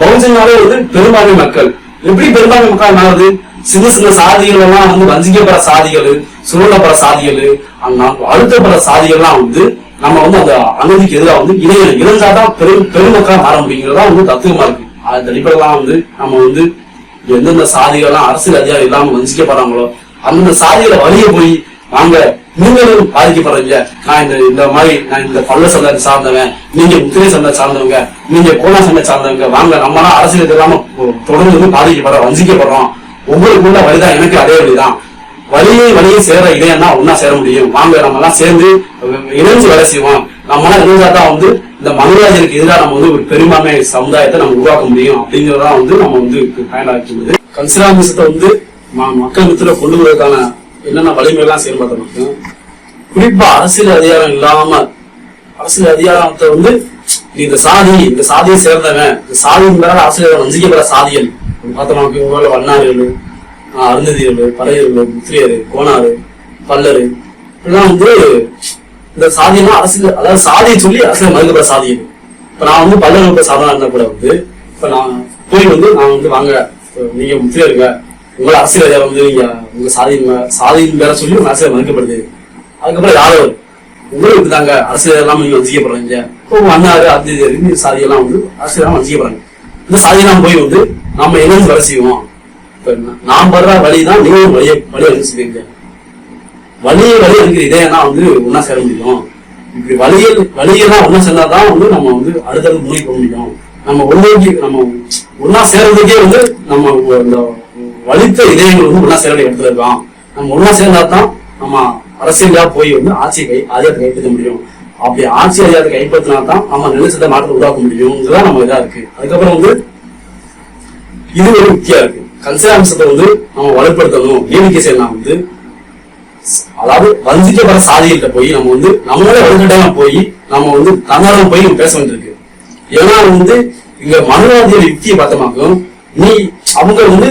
பகுஜனாலே வந்து பெரும்பான்மை மக்கள் எப்படி பெரும்பான்மை மக்கள் ஆகுது? சின்ன சின்ன சாதிகள் எல்லாம் வந்து வஞ்சிக்கப்படுற சாதிகள், சுருளப்படுற சாதிகள், அழுத்தப்படுற சாதிகள்லாம் வந்து நம்ம வந்து அந்த அநீதிக்கு எதிராக வந்து இணைஞ்சாதான் பெருமக்களா மாற முடியுங்கிறதா வந்து தத்துவமா இருக்கு. அது அடிப்படையெல்லாம் வந்து நம்ம வந்து எந்தெந்த சாதிகள்லாம் அரசியல் அதிகாரம் இல்லாம வஞ்சிக்கப்படுறாங்களோ அந்தந்த சாதிகளை வழிய போய் வாங்க நீங்களும் பாதிக்கப்படுறீங்க, நான் இந்த மாதிரி நான் இந்த பள்ள சந்தை சார்ந்தவன், நீங்க முத்திரை சந்தை சார்ந்தவங்க, நீங்க கோலா சந்தை சார்ந்தவங்க, வாங்க நம்மளாம் அரசியல் இல்லாம தொடர்ந்து வந்து பாதிக்கப்படுறோம் வஞ்சிக்கப்படுறோம். உங்களுக்குள்ள வழிதான் எனக்கு அதே வழிதான். வழியை சேர இடையன்னா ஒன்னா சேர முடியும். வாங்க நம்ம எல்லாம் சேர்ந்து இணைஞ்சு வேலை செய்வோம். நம்மளாம் இணைஞ்சாதான் வந்து இந்த மனுவாதிகளுக்கு எதிராக நம்ம வந்து ஒரு பெரும்பான்மை சமுதாயத்தை நம்ம உருவாக்க முடியும் அப்படிங்கறதா வந்து நம்ம வந்து பயனாக்கிடுது. கன்சிராமிசத்தை வந்து மக்கள் மத்தியில கொண்டு வருவதற்கான என்னென்ன வலிமைகள்லாம் செயல்படுத்த குறிப்பா அரசியல் அதிகாரம் இல்லாம அரசியல் அதிகாரத்தை வந்து இந்த சாதியை சேர்ந்தவன் இந்த சாதியின் மேல அரசியல் வஞ்சிக்கப்பட சாதிகள் பார்த்தோம்னா உங்களோட வண்ணார்கள், அருந்ததியர்கள், பறையர்கள், முத்திரையர், கோணாறு, பல்லரு இதெல்லாம் வந்து இந்த சாதியெல்லாம் அரசியல் அதாவது சாதியை சொல்லி அரசியல் மறுக்கப்பட சாதியம். இப்ப நான் வந்து பல்லர் சாதனம் இருந்தா கூட வந்து இப்ப நான் போய் வந்து நான் வந்து வாங்க நீங்க முத்திரையருங்க உங்களை அரசியல் அதிகாரம் வந்து நீங்க உங்க சாதியின் பேர சொல்லி உங்க அரசியல் மறுக்கப்படுது. அதுக்கப்புறம் யாரும் உங்களுக்கு இப்படிதாங்க அரசியல் எல்லாம் நீங்க வஞ்சிக்கப்படுறீங்க. இப்போ அண்ணாறு அருந்ததியர் சாதியெல்லாம் வந்து அரசியல் வஞ்சிக்கப்படுறாங்க. இந்த சாதியெல்லாம் போய் வந்து நம்ம என்னன்னு வேலை செய்வோம். நான் படுற வழிதான் நீங்களும் வழி அனுப்பிச்சுவீங்க. வழி இருக்கிற இதேனா வந்து ஒன்னா சேர முடியும். இப்படி வழியெல்லாம் ஒன்னா சேர்ந்தாதான் வந்து நம்ம வந்து அடுத்தடுத்து முன்னேறி போக முடியும். நம்ம ஒன்னா சேர்றதுக்கே வந்து நம்ம இந்த வலித்த இதயங்கள் வந்து ஒன்னா சேர வேண்டிய இடத்துல இருக்கோம். நம்ம ஒன்னா சேர்ந்தாதான் நம்ம அரசியலா போய் வந்து அதிகாரத்தை கைப்பற்ற முடியும். அப்படி ஆட்சி அதிகாரத்தை கைப்பற்றினாதான் நம்ம நிலைச்சத்தை மாற்றத்தை உருவாக்க முடியும். இதுதான் நம்ம இதா இருக்கு. அதுக்கப்புறம் வந்து இது ஒரு யுக்தியா இருக்கு. கன்சிடராமிசத்தை வந்து நம்ம வலுப்படுத்தணும், நீடிக்கை செய்யலாம் வந்து, அதாவது வஞ்சிக்கப்பட்ட சாதிகிட்ட போய் நம்ம வந்து நம்மளே வலுக்கட்டாயமா போய் நம்ம வந்து தன்னாரம் போய் நம்ம பேச வேண்டியிருக்கு. ஏன்னா வந்து இங்க மனுவாதியோட யுக்தியை பார்த்தோமாக்கும், நீ அவங்க வந்து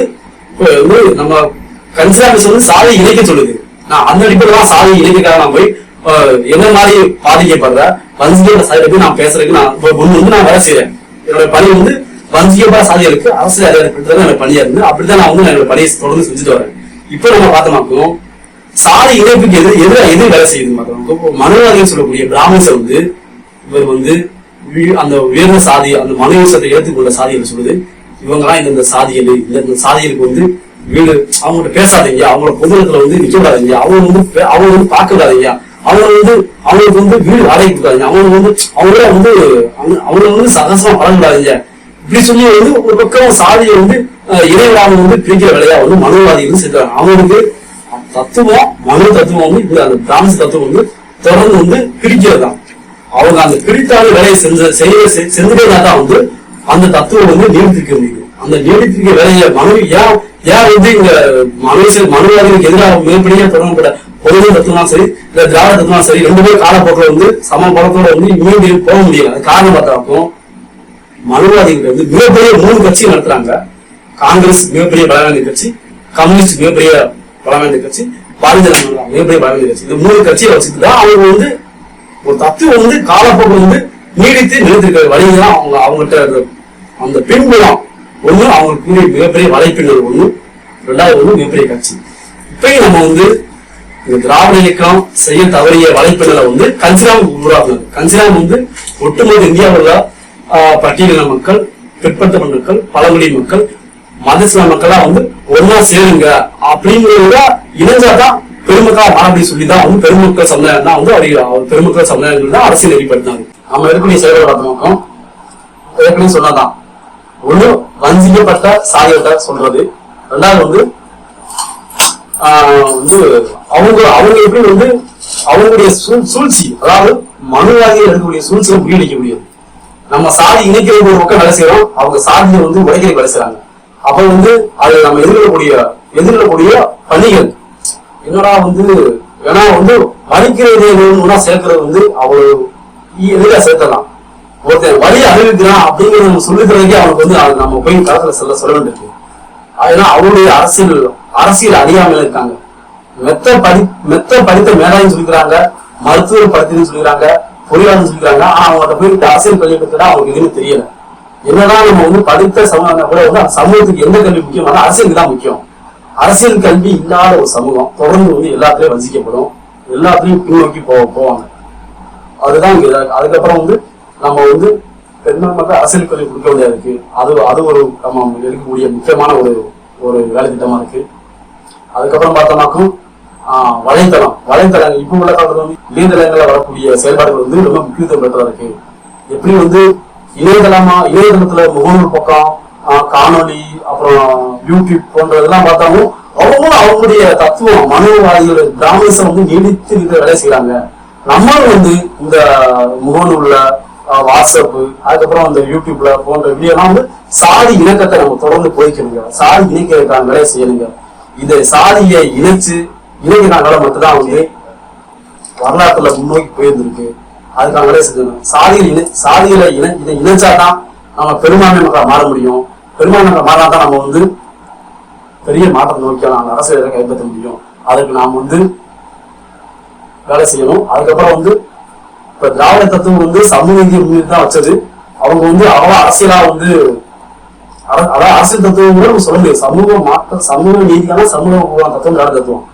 நம்ம கன்சிடராமிசம் வந்து சாதி இணைக்க சொல்லுது. நான் அந்த அடிப்படையில தான் சாதி இணைக்காக நான் போய் என்ன மாதிரி பாதிக்கப்படுற வஞ்சிக்கப்பட்ட சாதியை போய் நான் பேசுறதுக்கு நான் ஒண்ணு வந்து நான் வேலை செய்யறேன். என்னோட பணி வந்து வஞ்சிக்கப்பட்ட சாதிகளுக்கு அரசியல் அதிகாரப்படுத்துறது என்னோட பணியா இருந்து அப்படித்தான் நான் வந்து என்னோட பணியை தொடர்ந்து செஞ்சுட்டு வரேன். இப்ப நம்ம பார்த்தோமாக்கும் சாதி இணைப்புக்கு எதிராக வேலை செய்யுது பார்த்தோம். மனுவாதிகள் சொல்லக்கூடிய பிராமணிசம் வந்து இவர் வந்து அந்த உயர்ந்த சாதி அந்த மனுவாசத்தை ஏற்றுக்கொண்ட சாதிகள் சொல்லுது, இவங்கெல்லாம் இந்த சாதிகள் இந்த சாதிகளுக்கு வந்து வீடு அவங்கள்ட்ட பேசாதீங்க, அவங்களோட பொதுத்துல வந்து நிக்க விடாதீங்க, அவங்க வந்து பார்க்க விடாதீங்க, அவங்களுக்கு வந்து வீடு வாடகை கொடுக்காதீங்க, அவங்கள வந்து சகசமா பழக விடாதீங்க, இப்படி சொல்லி வந்து ஒரு பக்கம் சாதியை வந்து இறைவராக வந்து பிரிக்கிற வேலையா வந்து மனுவாதிகள் செஞ்சாங்க. அவங்களுக்கு தத்துவம் மனு தத்துவம் வந்து இந்த அந்த பிராமண தத்துவம் வந்து தொடர்ந்து வந்து பிரிக்கிறது தான். அவங்க அந்த பிரித்தான வேலையை செஞ்சுட்டே தான் வந்து அந்த தத்துவம் வந்து நீடித்திருக்க முடியுது. அந்த நீடித்திருக்க வேலையை ஏன் வந்து இங்க மனுவாதிகளுக்கு எதிராக மிகப்படியா தொடரப்பட்ட பொது தத்துவம் சரி இல்ல திராவிட தத்துவம் சரி ரெண்டு பேரும் காலப்போக்கில் வந்து சம பலத்தோட வந்து மீண்டும் போக முடியல. அது காரணம் பார்த்தாக்கும் மனுவாதிகள் வந்து மிகப்பெரிய 3 கட்சி நடத்துறாங்க. காங்கிரஸ் மிகப்பெரிய பலவாய்ந்த கட்சி, கம்யூனிஸ்ட் மிகப்பெரிய பலவாய்ந்த கட்சி, பாரதிய ஜனதா மிகப்பெரிய பலவாய்ந்த கட்சி. இந்த 3 கட்சியை வச்சுட்டு தான் அவங்க வந்து ஒரு தத்துவம் வந்து காலப்போக்கு வந்து நீடித்து நிலைத்திருக்கிற வழிதான் அவங்ககிட்ட அந்த பின்புலம் ஒண்ணு, அவங்களுக்கு மிகப்பெரிய வலைப்பின்னல் ஒண்ணு, ரெண்டாவது வந்து மிகப்பெரிய கட்சி. இப்பயும் நம்ம வந்து இந்த திராவிட இயக்கம் செய்ய தவறிய வலைப்பின்னலை வந்து கன்சிராம் உருவாக்குனது. கன்சிராம் வந்து ஒட்டுமொத்த இந்தியாவில் பட்டியலின மக்கள், பிற்படுத்தப்பட்ட மக்கள், பழங்குடி மக்கள், மதசில மக்களா வந்து ஒன்னா சேருங்க அப்படிங்கிறத இணைஞ்சாதான் பெருமக்களா மாறப்படி சொல்லிதான் வந்து பெருமக்கள் சமுதாயம் தான் வந்து பெருமக்கள் சமுதாயங்கள் தான் அரசியல் நெறிப்படுத்தினாங்க. நம்ம இருக்கக்கூடிய செயல்பாடு பார்த்த நோக்கம் ஏற்கனவே சொன்னதான், ஒண்ணு வஞ்சிக்கப்பட்ட சாதிகிட்ட சொல்றது, ரெண்டாவது வந்து அவங்க எப்படி வந்து அவங்களுடைய சூழ்ச்சி, அதாவது மனுவாதிகள் இருக்கக்கூடிய சூழ்ச்சியை முறியடிக்க முடியாது. நம்ம சாதி இணைக்கிறது ஒரு பக்கம் வேலை செய்யறோம், அவங்க சாதியை வந்து உடைக்கிறதுக்கு வேலை செய்யறாங்க. அப்ப வந்து அது நம்ம எதிர்கொள்ளக்கூடிய பணிகள் என்னடா வந்து ஏன்னா வந்து வலிக்கிறது சேர்க்கிறது வந்து அவ்வளவு எதிராக சேர்த்தலாம். ஒருத்தர் வழி அறிவிக்கிறான் அப்படிங்கிறது நம்ம சொல்லிக்கிறதுக்கே அவனுக்கு வந்து நம்ம போய் களத்துல சொல்ல வேண்டியிருக்கு. ஏன்னா அவருடைய அரசியல் அறியாமல் இருக்காங்க. மெத்த படித்த மேலாயும் சொல்லிக்கிறாங்க, மருத்துவர் படித்ததுன்னு சொல்லிக்கிறாங்க, பொறியாளர் சொல்லிக்கிறாங்க. ஆனா அவங்கள்ட்ட போயிட்டு அரசியல் கல்வி பெற்றா அவங்களுக்கு எதுவுமே தெரியல. என்னதான் நம்ம வந்து படித்த சமூகம் கூட வந்து சமூகத்துக்கு எந்த கல்வி முக்கியமான அரசியலுக்கு தான் முக்கியம். அரசியல் கல்வி இல்லாத ஒரு சமூகம் தொடர்ந்து வந்து எல்லாத்துலயும் வஞ்சிக்கப்படும், எல்லாத்துலயும் பின்னோக்கி போவாங்க. அதுதான் இங்க. அதுக்கப்புறம் வந்து நம்ம வந்து பெண்கள் மக்கள் அரசியல் கல்வி கொடுக்க வேண்டியது இருக்கு. அது ஒரு நம்ம எடுக்கக்கூடிய முக்கியமான ஒரு வேலை திட்டமா இருக்கு. அதுக்கப்புறம் பார்த்தோம்னாக்கும் வலைத்தளங்கள் இப்ப உள்ள காலத்துல வந்து இணையதளங்கள்ல வரக்கூடிய செயல்பாடுகள் வந்து ரொம்ப முக்கியத்துவம் பெற்றதா இருக்கு. எப்படி வந்து இணையதளத்துல முகநூல் பக்கம், காணொலி, அப்புறம் யூடியூப் போன்றதெல்லாம் பார்த்தாலும் அவங்களுடைய தத்துவம் மனுவாதிகள் பிராமணிசம் வந்து நீடித்து இருக்கிற வேலை செய்யறாங்க. நம்மளும் வந்து இந்த முகநூல்ல, வாட்ஸ்அப், அதுக்கப்புறம் இந்த யூடியூப்ல போன்ற வீடியோலாம் வந்து சாதி இணக்கத்தை நம்ம தொடர்ந்து போய்க்கணுங்க. சாதி இணைக்கிறதுக்கான வேலையை செய்யணுங்க. இதை சாதியை இணைக்கிறான வேலை மட்டும்தான் வந்து வரலாற்றுல முன்னோக்கி போயிருந்திருக்கு. அதுக்கான வேலையை செஞ்சணும். சாதிகளை இணைச்சாதான் நம்ம பெரும்பான்மை மக்கள் மாற முடியும். பெரும்பான்மை மக்கள் மாறினாதான் நம்ம வந்து பெரிய மாற்றத்தை நோக்கி நம்ம அரசியலை கைப்பற்ற முடியும். அதுக்கு நாம் வந்து வேலை செய்யணும். அதுக்கப்புறம் வந்து இப்ப திராவிட தத்துவம் வந்து சமூக நீதியை முன்னிட்டு தான் வச்சது. அவங்க வந்து அவ்வளவு அரசியலா வந்து அரசியல் தத்துவம் கூட நம்ம சொல்ல முடியாது. சமூக நீதிக்கான சமூக தத்துவம் திராவிட தத்துவம்.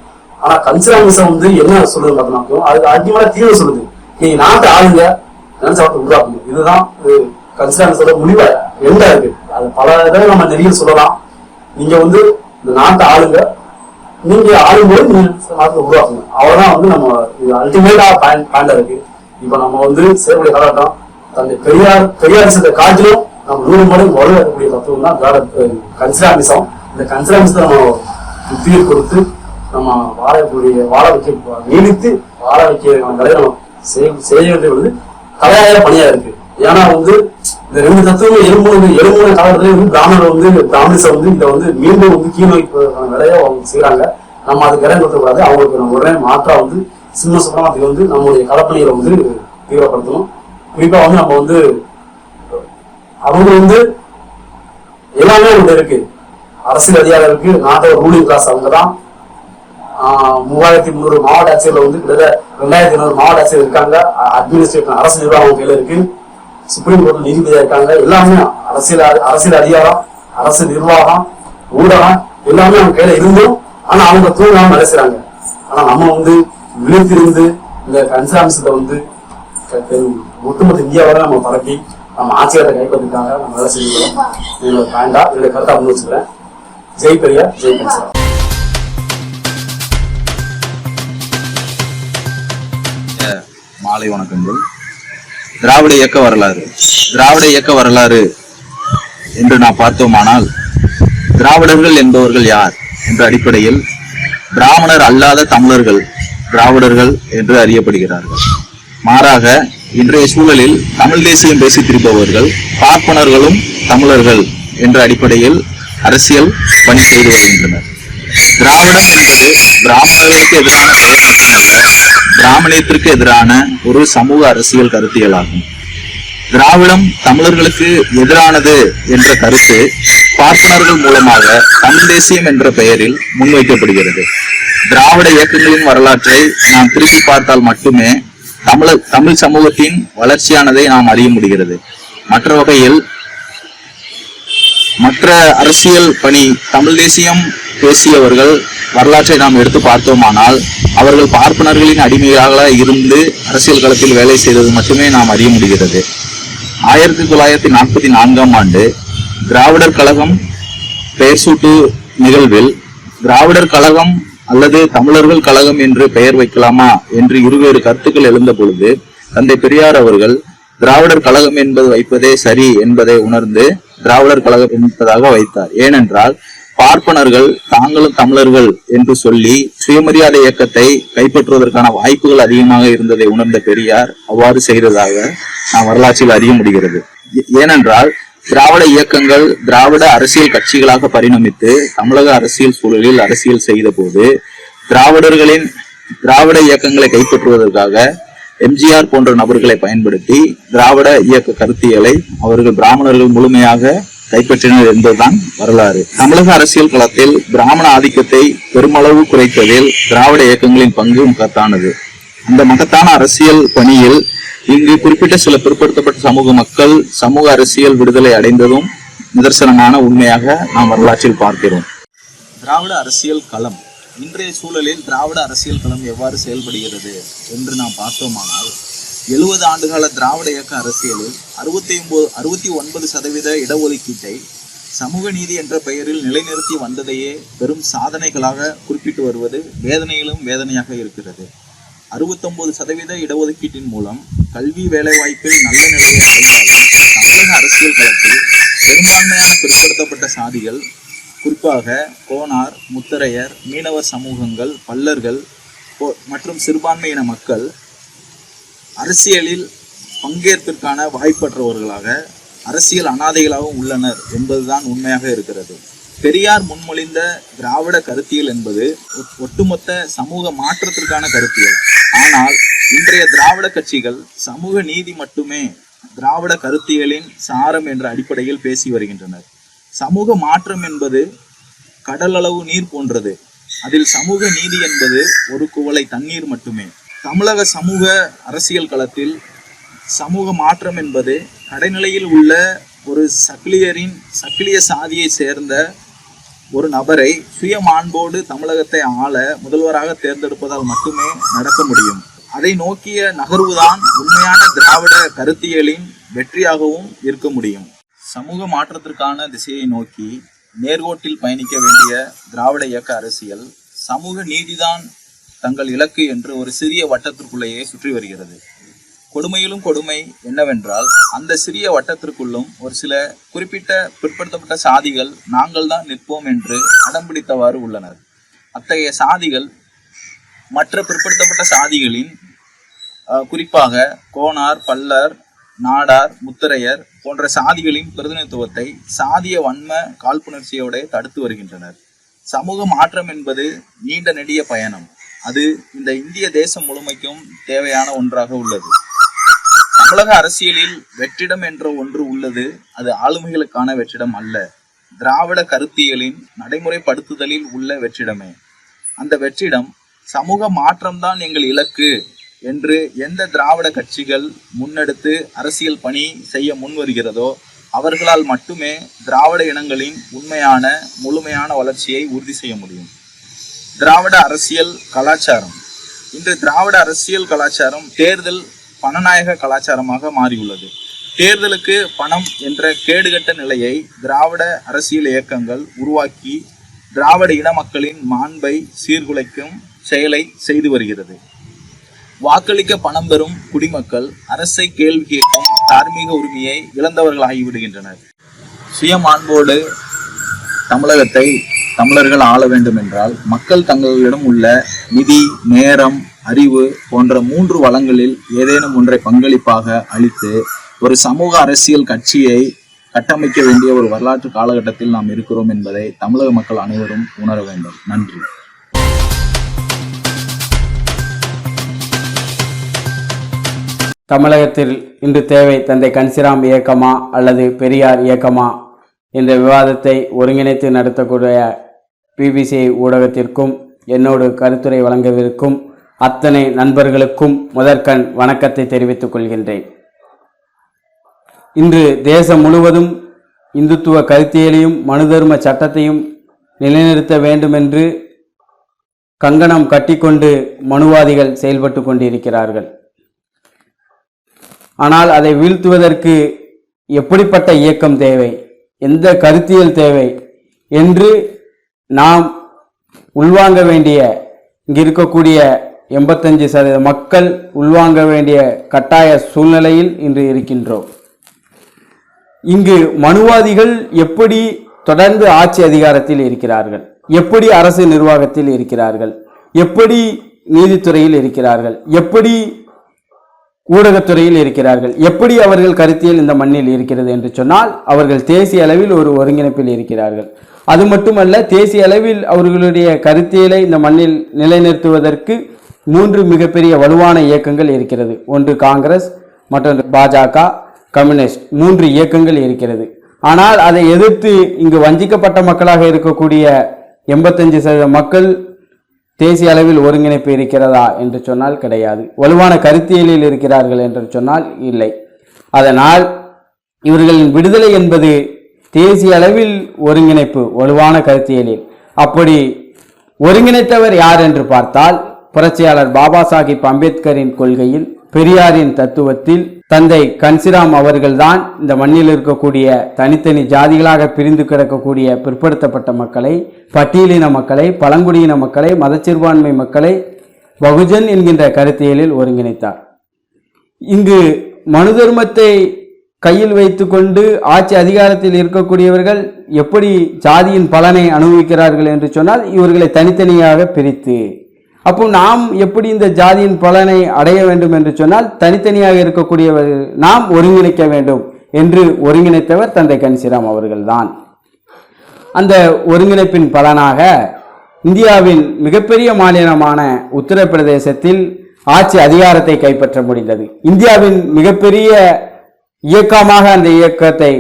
ஆனா கன்சிடராமிசம் வந்து என்ன சொல்றது பார்த்தோம்னா அதுக்கு அல்டிமேட்டா தீர்வு சொல்லுது, நீங்க நாட்டை ஆளுங்க, நினைச்ச உருவாக்குங்க. இதுதான் கன்சிடராமிசோட முடிவா எண்டா இருக்கு. அது பல இதை நம்ம நிறைய சொல்லலாம். நீங்க வந்து இந்த நாட்டை ஆளுங்க, நீங்க ஆளும்போது நீங்க நாட்டை உருவாக்குங்க. அவ்வளவுதான் வந்து நம்ம அல்டிமேட்டா பாயிண்டா இருக்கு. இப்ப நம்ம வந்து சேரக்கூடிய காலகட்டம் தந்தை பெரியாரிசத்தை காட்டிலும் நம்ம 100 மடங்கு வலுவாக்கக்கூடிய தத்துவம் தான் கன்சிடராமிசம். இந்த கன்சிடராமிசத்தை நம்ம புத்தியை கொடுத்து நம்ம வாழ வைக்க நீடித்து வாழ வைக்க வேலையை நம்ம செய்ய வேண்டியது வந்து தலையாய பணியா இருக்கு. ஏன்னா வந்து இந்த 2 தத்துவங்கள் எழுமுன காலத்துல வந்து பிராமணர் வந்து பிராமணிசம் வந்து இதை வந்து மீண்டும் வந்து கீழ் வைப்பதற்கான வேலையை அவங்க செய்யறாங்க. நம்ம அதுக்கு இடம் கொடுக்கக்கூடாது. அவங்களுக்கு நம்ம உடனே மாற்றா வந்து சின்ன சுத்தமாக வந்து நம்மளுடைய களப்பணிகளை வந்து தீவிரப்படுத்தணும். குறிப்பா வந்து நம்ம வந்து அவங்க வந்து எல்லாமே அவங்க இருக்கு. அரசியல் அதிகாரம் இருக்கு, நாட்டோட ரூலிங் கிளாஸ் அவங்க தான். 3300 மாவட்ட ஆட்சியர்ல வந்து கிட்டத்தட்ட 2500 மாவட்ட ஆட்சியர் இருக்காங்க. அட்மினிஸ்ட்ரேஷன் அரசு நிர்வாகம் அவங்க கையில இருக்கு. சுப்ரீம் கோர்ட் நீதிபதியா இருக்காங்க. எல்லாமே அரசியல் அதிகாரம், அரசு நிர்வாகம், ஊடகம் எல்லாமே அவங்க கையில இருந்தும் ஆனா அவங்க தூங்காம வேலை செய்றாங்க. ஆனா நம்ம வந்து விழித்திருந்து இந்த கன்சாமிசத்தை வந்து ஒட்டுமொத்த இந்தியாவோட நம்ம பரப்பி நம்ம ஆட்சியத்தை கைப்பற்றிருக்காங்க. நம்ம வேலை செய்யணும். என்னோட பாயிண்டா என்னுடைய கருத்தா முன் வச்சுக்கிறேன். ஜெய் பெரியார், ஜெய் கன்சா. மாலை வணக்கங்கள். திராவிட இயக்க வரலாறு என்று நாம் பார்த்தோமானால், திராவிடர்கள் என்பவர்கள் யார் என்ற அடிப்படையில் பிராமணர் அல்லாத தமிழர்கள் திராவிடர்கள் என்று அறியப்படுகிறார்கள். மாறாக இன்றைய சூழலில் தமிழ் தேசியம் பேசி திரிப்பவர்கள் பார்ப்பனர்களும் தமிழர்கள் என்ற அடிப்படையில் அரசியல் பணி செய்து வருகின்றனர். திராவிடம் என்பது பிராமணர்களுக்கு எதிரான பெயர் மட்டுமல்ல, பிராமணியத்திற்கு எதிரான ஒரு சமூக அரசியல் கருத்தியலாகும். திராவிடம் தமிழர்களுக்கு எதிரானது என்ற கருத்து பார்ப்பனர்கள் மூலமாக தமிழ் தேசியம் என்ற பெயரில் முன்வைக்கப்படுகிறது. திராவிட இயக்கங்களின் வரலாற்றை நாம் திருப்பி பார்த்தால் மட்டுமே தமிழ் சமூகத்தின் வளர்ச்சியானதை நாம் அறிய முடிகிறது. மற்ற வகையில் மற்ற அரசியல் பணி தமிழ் தேசியம் பேசியவர்கள் வரலாற்றை நாம் எடுத்து பார்த்தோமானால் அவர்கள் பார்ப்பனர்களின் அடிமையாக இருந்து அரசியல் களத்தில் வேலை செய்தது மட்டுமே நாம் அறிய முடிகிறது. 1944ஆம் ஆண்டு திராவிடர் கழகம் பெயர் சூட்டு நிகழ்வில் திராவிடர் கழகம் அல்லது தமிழர்கள் கழகம் என்று பெயர் வைக்கலாமா என்று இருவேறு கருத்துக்கள் எழுந்த பொழுது தந்தை பெரியார் அவர்கள் திராவிடர் கழகம் என்பது வைப்பதே சரி என்பதை உணர்ந்து திராவிடர் கழகம் என்பதாக வைத்தார். ஏனென்றால் பார்ப்பனர்கள் தாங்களும் தமிழர்கள் என்று சொல்லி சுயமரியாதை இயக்கத்தை கைப்பற்றுவதற்கான வாய்ப்புகள் அதிகமாக இருந்ததை உணர்ந்த பெரியார் அவ்வாறு செய்ததாக நாம் வரலாற்றில் அறிய முடிகிறது. ஏனென்றால் திராவிட இயக்கங்கள் திராவிட அரசியல் கட்சிகளாக பரிணமித்து தமிழக அரசியல் சூழலில் அரசியல் செய்த போது திராவிட இயக்கங்களை கைப்பற்றுவதற்காக எம்ஜிஆர் போன்ற நபர்களை பயன்படுத்தி திராவிட இயக்க கருத்தியலை அவர்கள் பிராமணர்கள் முழுமையாக கைப்பற்றினர் என்பதுதான் வரலாறு. தமிழக அரசியல் களத்தில் பிராமண ஆதிக்கத்தை பெருமளவு குறைத்ததில் திராவிட இயக்கங்களின் பங்கு மகத்தானது. அந்த மகத்தான அரசியல் பணியில் இங்கு குறிப்பிட்ட சில பிற்படுத்தப்பட்ட சமூக மக்கள் சமூக அரசியல் விடுதலை அடைந்ததும் நிதர்சனமான உண்மையாக நாம் வரலாற்றில் பார்க்கிறோம். திராவிட அரசியல் களம் இன்றைய சூழலில் திராவிட அரசியல் களம் எவ்வாறு செயல்படுகிறது என்று நாம் பார்த்தோமானால் 70 ஆண்டுகால திராவிட இயக்க அரசியலில் 69% இடஒதுக்கீட்டை சமூக நீதி என்ற பெயரில் நிலைநிறுத்தி வந்ததையே பெரும் சாதனைகளாக குறிப்பிட்டு வருவது வேதனையிலும் வேதனையாக இருக்கிறது. 69% இடஒதுக்கீட்டின் மூலம் கல்வி வேலைவாய்ப்பில் நல்ல நிலையை அடைந்தாலும் தமிழக அரசியல் களத்தில் பெரும்பான்மையான பிற்படுத்தப்பட்ட சாதிகள், குறிப்பாக கோனார், முத்தரையர், மீனவர் சமூகங்கள், பல்லர்கள் மற்றும் சிறுபான்மையின மக்கள் அரசியலில் பங்கேற்பிற்கான வாய்ப்பற்றவர்களாக அரசியல் அனாதைகளாகவும் உள்ளனர் என்பதுதான் உண்மையாக இருக்கிறது. பெரியார் முன்மொழிந்த திராவிட கருத்தியல் என்பது ஒட்டுமொத்த சமூக மாற்றத்திற்கான கருத்தியல். ஆனால் இன்றைய திராவிட கட்சிகள் சமூக நீதி மட்டுமே திராவிட கருத்தியலின் சாரம் என்ற அடிப்படையில் பேசி வருகின்றனர். சமூக மாற்றம் என்பது கடலளவு நீர் போன்றது. அதில் சமூக நீதி என்பது ஒரு குவளை தண்ணீர் மட்டுமே. தமிழக சமூக அரசியல் களத்தில் சமூக மாற்றம் என்பது கடைநிலையில் உள்ள ஒரு சக்கிலிய சாதியை சேர்ந்த ஒரு நபரை சுய மாண்போடு தமிழகத்தை ஆள முதல்வராக தேர்ந்தெடுப்பதால் மட்டுமே நடக்க முடியும். அதை நோக்கிய நகர்வுதான் உண்மையான திராவிட கருத்தியலின் வெற்றியாகவும் இருக்க முடியும். சமூக மாற்றத்திற்கான திசையை நோக்கி நேர்கோட்டில் பயணிக்க வேண்டிய திராவிட இயக்க அரசியல் சமூக நீதிதான் தங்கள் இலக்கு என்று ஒரு சிறிய வட்டத்திற்குள்ளேயே சுற்றி வருகிறது. கொடுமையிலும் கொடுமை என்னவென்றால் அந்த சிறிய வட்டத்திற்குள்ளும் ஒரு சில குறிப்பிட்ட பிற்படுத்தப்பட்ட சாதிகள் நாங்கள் தான் நிற்போம் என்று அடம்பிடித்தவாறு உள்ளனர். அத்தகைய சாதிகள் மற்ற பிற்படுத்தப்பட்ட சாதிகளின் குறிப்பாக கோனார், பல்லர், நாடார், முத்தரையர் போன்ற சாதிகளின் பிரதிநிதித்துவத்தை சாதிய வன்ம காழ்ப்புணர்ச்சியோட தடுத்து வருகின்றனர். சமூக மாற்றம் என்பது நீண்ட நெடிய பயணம். அது இந்த இந்திய தேசம் முழுமைக்கும் தேவையான ஒன்றாக உள்ளது. தமிழக அரசியலில் வெற்றிடம் என்ற ஒன்று உள்ளது. அது ஆளுமைகளுக்கான வெற்றிடம் அல்ல, திராவிட கருத்தியலின் நடைமுறைப்படுத்துதலில் உள்ள வெற்றிடமே. அந்த வெற்றிடம் சமூக மாற்றம்தான் எங்கள் இலக்கு என்று எந்த திராவிட கட்சிகள் முன்னெடுத்து அரசியல் பணி செய்ய முன்வருகிறதோ அவர்களால் மட்டுமே திராவிட இனங்களின் உண்மையான முழுமையான வளர்ச்சியை உறுதி செய்ய முடியும். திராவிட அரசியல் கலாச்சாரம். இன்று திராவிட அரசியல் கலாச்சாரம் தேர்தல் பணநாயக கலாச்சாரமாக மாறியுள்ளது. தேர்தலுக்கு பணம் என்ற கேடுகட்ட நிலையை திராவிட அரசியல் இயக்கங்கள் உருவாக்கி திராவிட இன மக்களின் மாண்பை சீர்குலைக்கும் செயலை செய்து வருகிறது. வாக்களிக்க பணம் பெறும் குடிமக்கள் அரசை கேள்வி கேட்கும் தார்மீக உரிமையை இழந்தவர்களாகிவிடுகின்றனர். சுயமாண்போடு தமிழகத்தை தமிழர்கள் ஆள வேண்டும் என்றால் மக்கள் தங்களிடம் உள்ள நிதி, நேரம், அறிவு போன்ற 3 வளங்களில் ஏதேனும் ஒன்றை பங்களிப்பாக அளித்து ஒரு சமூக அரசியல் கட்சியை கட்டமைக்க வேண்டிய ஒரு வரலாற்று காலகட்டத்தில் நாம் இருக்கிறோம் என்பதை தமிழக மக்கள் அனைவரும் உணர வேண்டும். நன்றி. தமிழகத்தில் இன்று தேவை தந்தை கன்சிராம் இயக்கமா அல்லது பெரியார் இயக்கமா என்ற விவாதத்தை ஒருங்கிணைத்து நடத்தக்கூடிய பிபிசி ஊடகத்திற்கும் என்னோடு கருத்துரை வழங்கவிருக்கும் அத்தனை நண்பர்களுக்கும் முதற்கண் வணக்கத்தை தெரிவித்துக் கொள்கின்றேன். இன்று தேசம் முழுவதும் இந்துத்துவ கருத்தியலையும் மனுதர்ம சட்டத்தையும் நிலைநிறுத்த வேண்டுமென்று கங்கணம் கட்டிக்கொண்டு மனுவாதிகள் செயல்பட்டு கொண்டிருக்கிறார்கள். ஆனால் அதை வீழ்த்துவதற்கு எப்படிப்பட்ட இயக்கம் தேவை, எந்த கருத்தியல் தேவை என்று நாம் உள்வாங்க வேண்டிய, இங்கு இருக்கக்கூடிய 85% மக்கள் உள்வாங்க வேண்டிய கட்டாய சூழ்நிலையில் இன்று இருக்கின்றோம். இங்கு மனுவாதிகள் எப்படி தொடர்ந்து ஆட்சி அதிகாரத்தில் இருக்கிறார்கள், எப்படி அரசு நிர்வாகத்தில் இருக்கிறார்கள், எப்படி நீதித்துறையில் இருக்கிறார்கள், எப்படி ஊடகத்துறையில் இருக்கிறார்கள், எப்படி அவர்கள் கருத்தியல் இந்த மண்ணில் இருக்கிறது என்று சொன்னால் அவர்கள் தேசிய அளவில் ஒரு ஒருங்கிணைப்பில் இருக்கிறார்கள். அது மட்டுமல்ல, தேசிய அளவில் அவர்களுடைய கருத்தியலை இந்த மண்ணில் நிலைநிறுத்துவதற்கு 3 மிகப்பெரிய வலுவான இயக்கங்கள் இருக்கிறது. ஒன்று காங்கிரஸ், மற்றொன்று பாஜக, கம்யூனிஸ்ட், 3 இயக்கங்கள் இருக்கிறது. ஆனால் அதை எதிர்த்து இங்கு வஞ்சிக்கப்பட்ட மக்களாக இருக்கக்கூடிய 85% மக்கள் தேசிய அளவில் ஒருங்கிணைப்பு இருக்கிறதா என்று சொன்னால் கிடையாது. வலுவான கருத்தியலில் இருக்கிறார்கள் என்று சொன்னால் இல்லை. அதனால் இவர்களின் விடுதலை என்பது தேசிய அளவில் ஒருங்கிணைப்பு, வலுவான கருத்தியலில். அப்படி ஒருங்கிணைத்தவர் யார் என்று பார்த்தால் புரட்சியாளர் பாபா சாஹிப் அம்பேத்கரின் கொள்கையில், பெரியாரின் தத்துவத்தில் தந்தை கன்சிராம் அவர்கள்தான் இந்த மண்ணில் இருக்கக்கூடிய தனித்தனி ஜாதிகளாக பிரிந்து கிடக்கக்கூடிய பிற்படுத்தப்பட்ட மக்களை, பட்டியலின மக்களை, பழங்குடியின மக்களை, மதச்சிறுபான்மை மக்களை பகுஜன் என்கின்ற கருத்தியலில் ஒருங்கிணைத்தார். இங்கு மனு தர்மத்தை கையில் வைத்துக்கொண்டு ஆட்சி அதிகாரத்தில் இருக்கக்கூடியவர்கள் எப்படி ஜாதியின் பலனை அனுபவிக்கிறார்கள் என்று சொன்னால் இவர்களை தனித்தனியாக பிரித்து, அப்போ நாம் எப்படி இந்த ஜாதியின் பலனை அடைய வேண்டும் என்று சொன்னால் தனித்தனியாக இருக்கக்கூடியவர்கள் நாம் ஒருங்கிணைக்க வேண்டும் என்று ஒருங்கிணைத்தவர் தந்தை கன்சிராம் அவர்கள்தான். அந்த ஒருங்கிணைப்பின் பலனாக இந்தியாவின் மிகப்பெரிய மாநிலமான உத்தரப்பிரதேசத்தில் ஆட்சி அதிகாரத்தை கைப்பற்ற முடிந்தது. இந்தியாவின் மிகப்பெரிய இயக்கமாக அந்த இயக்கத்தை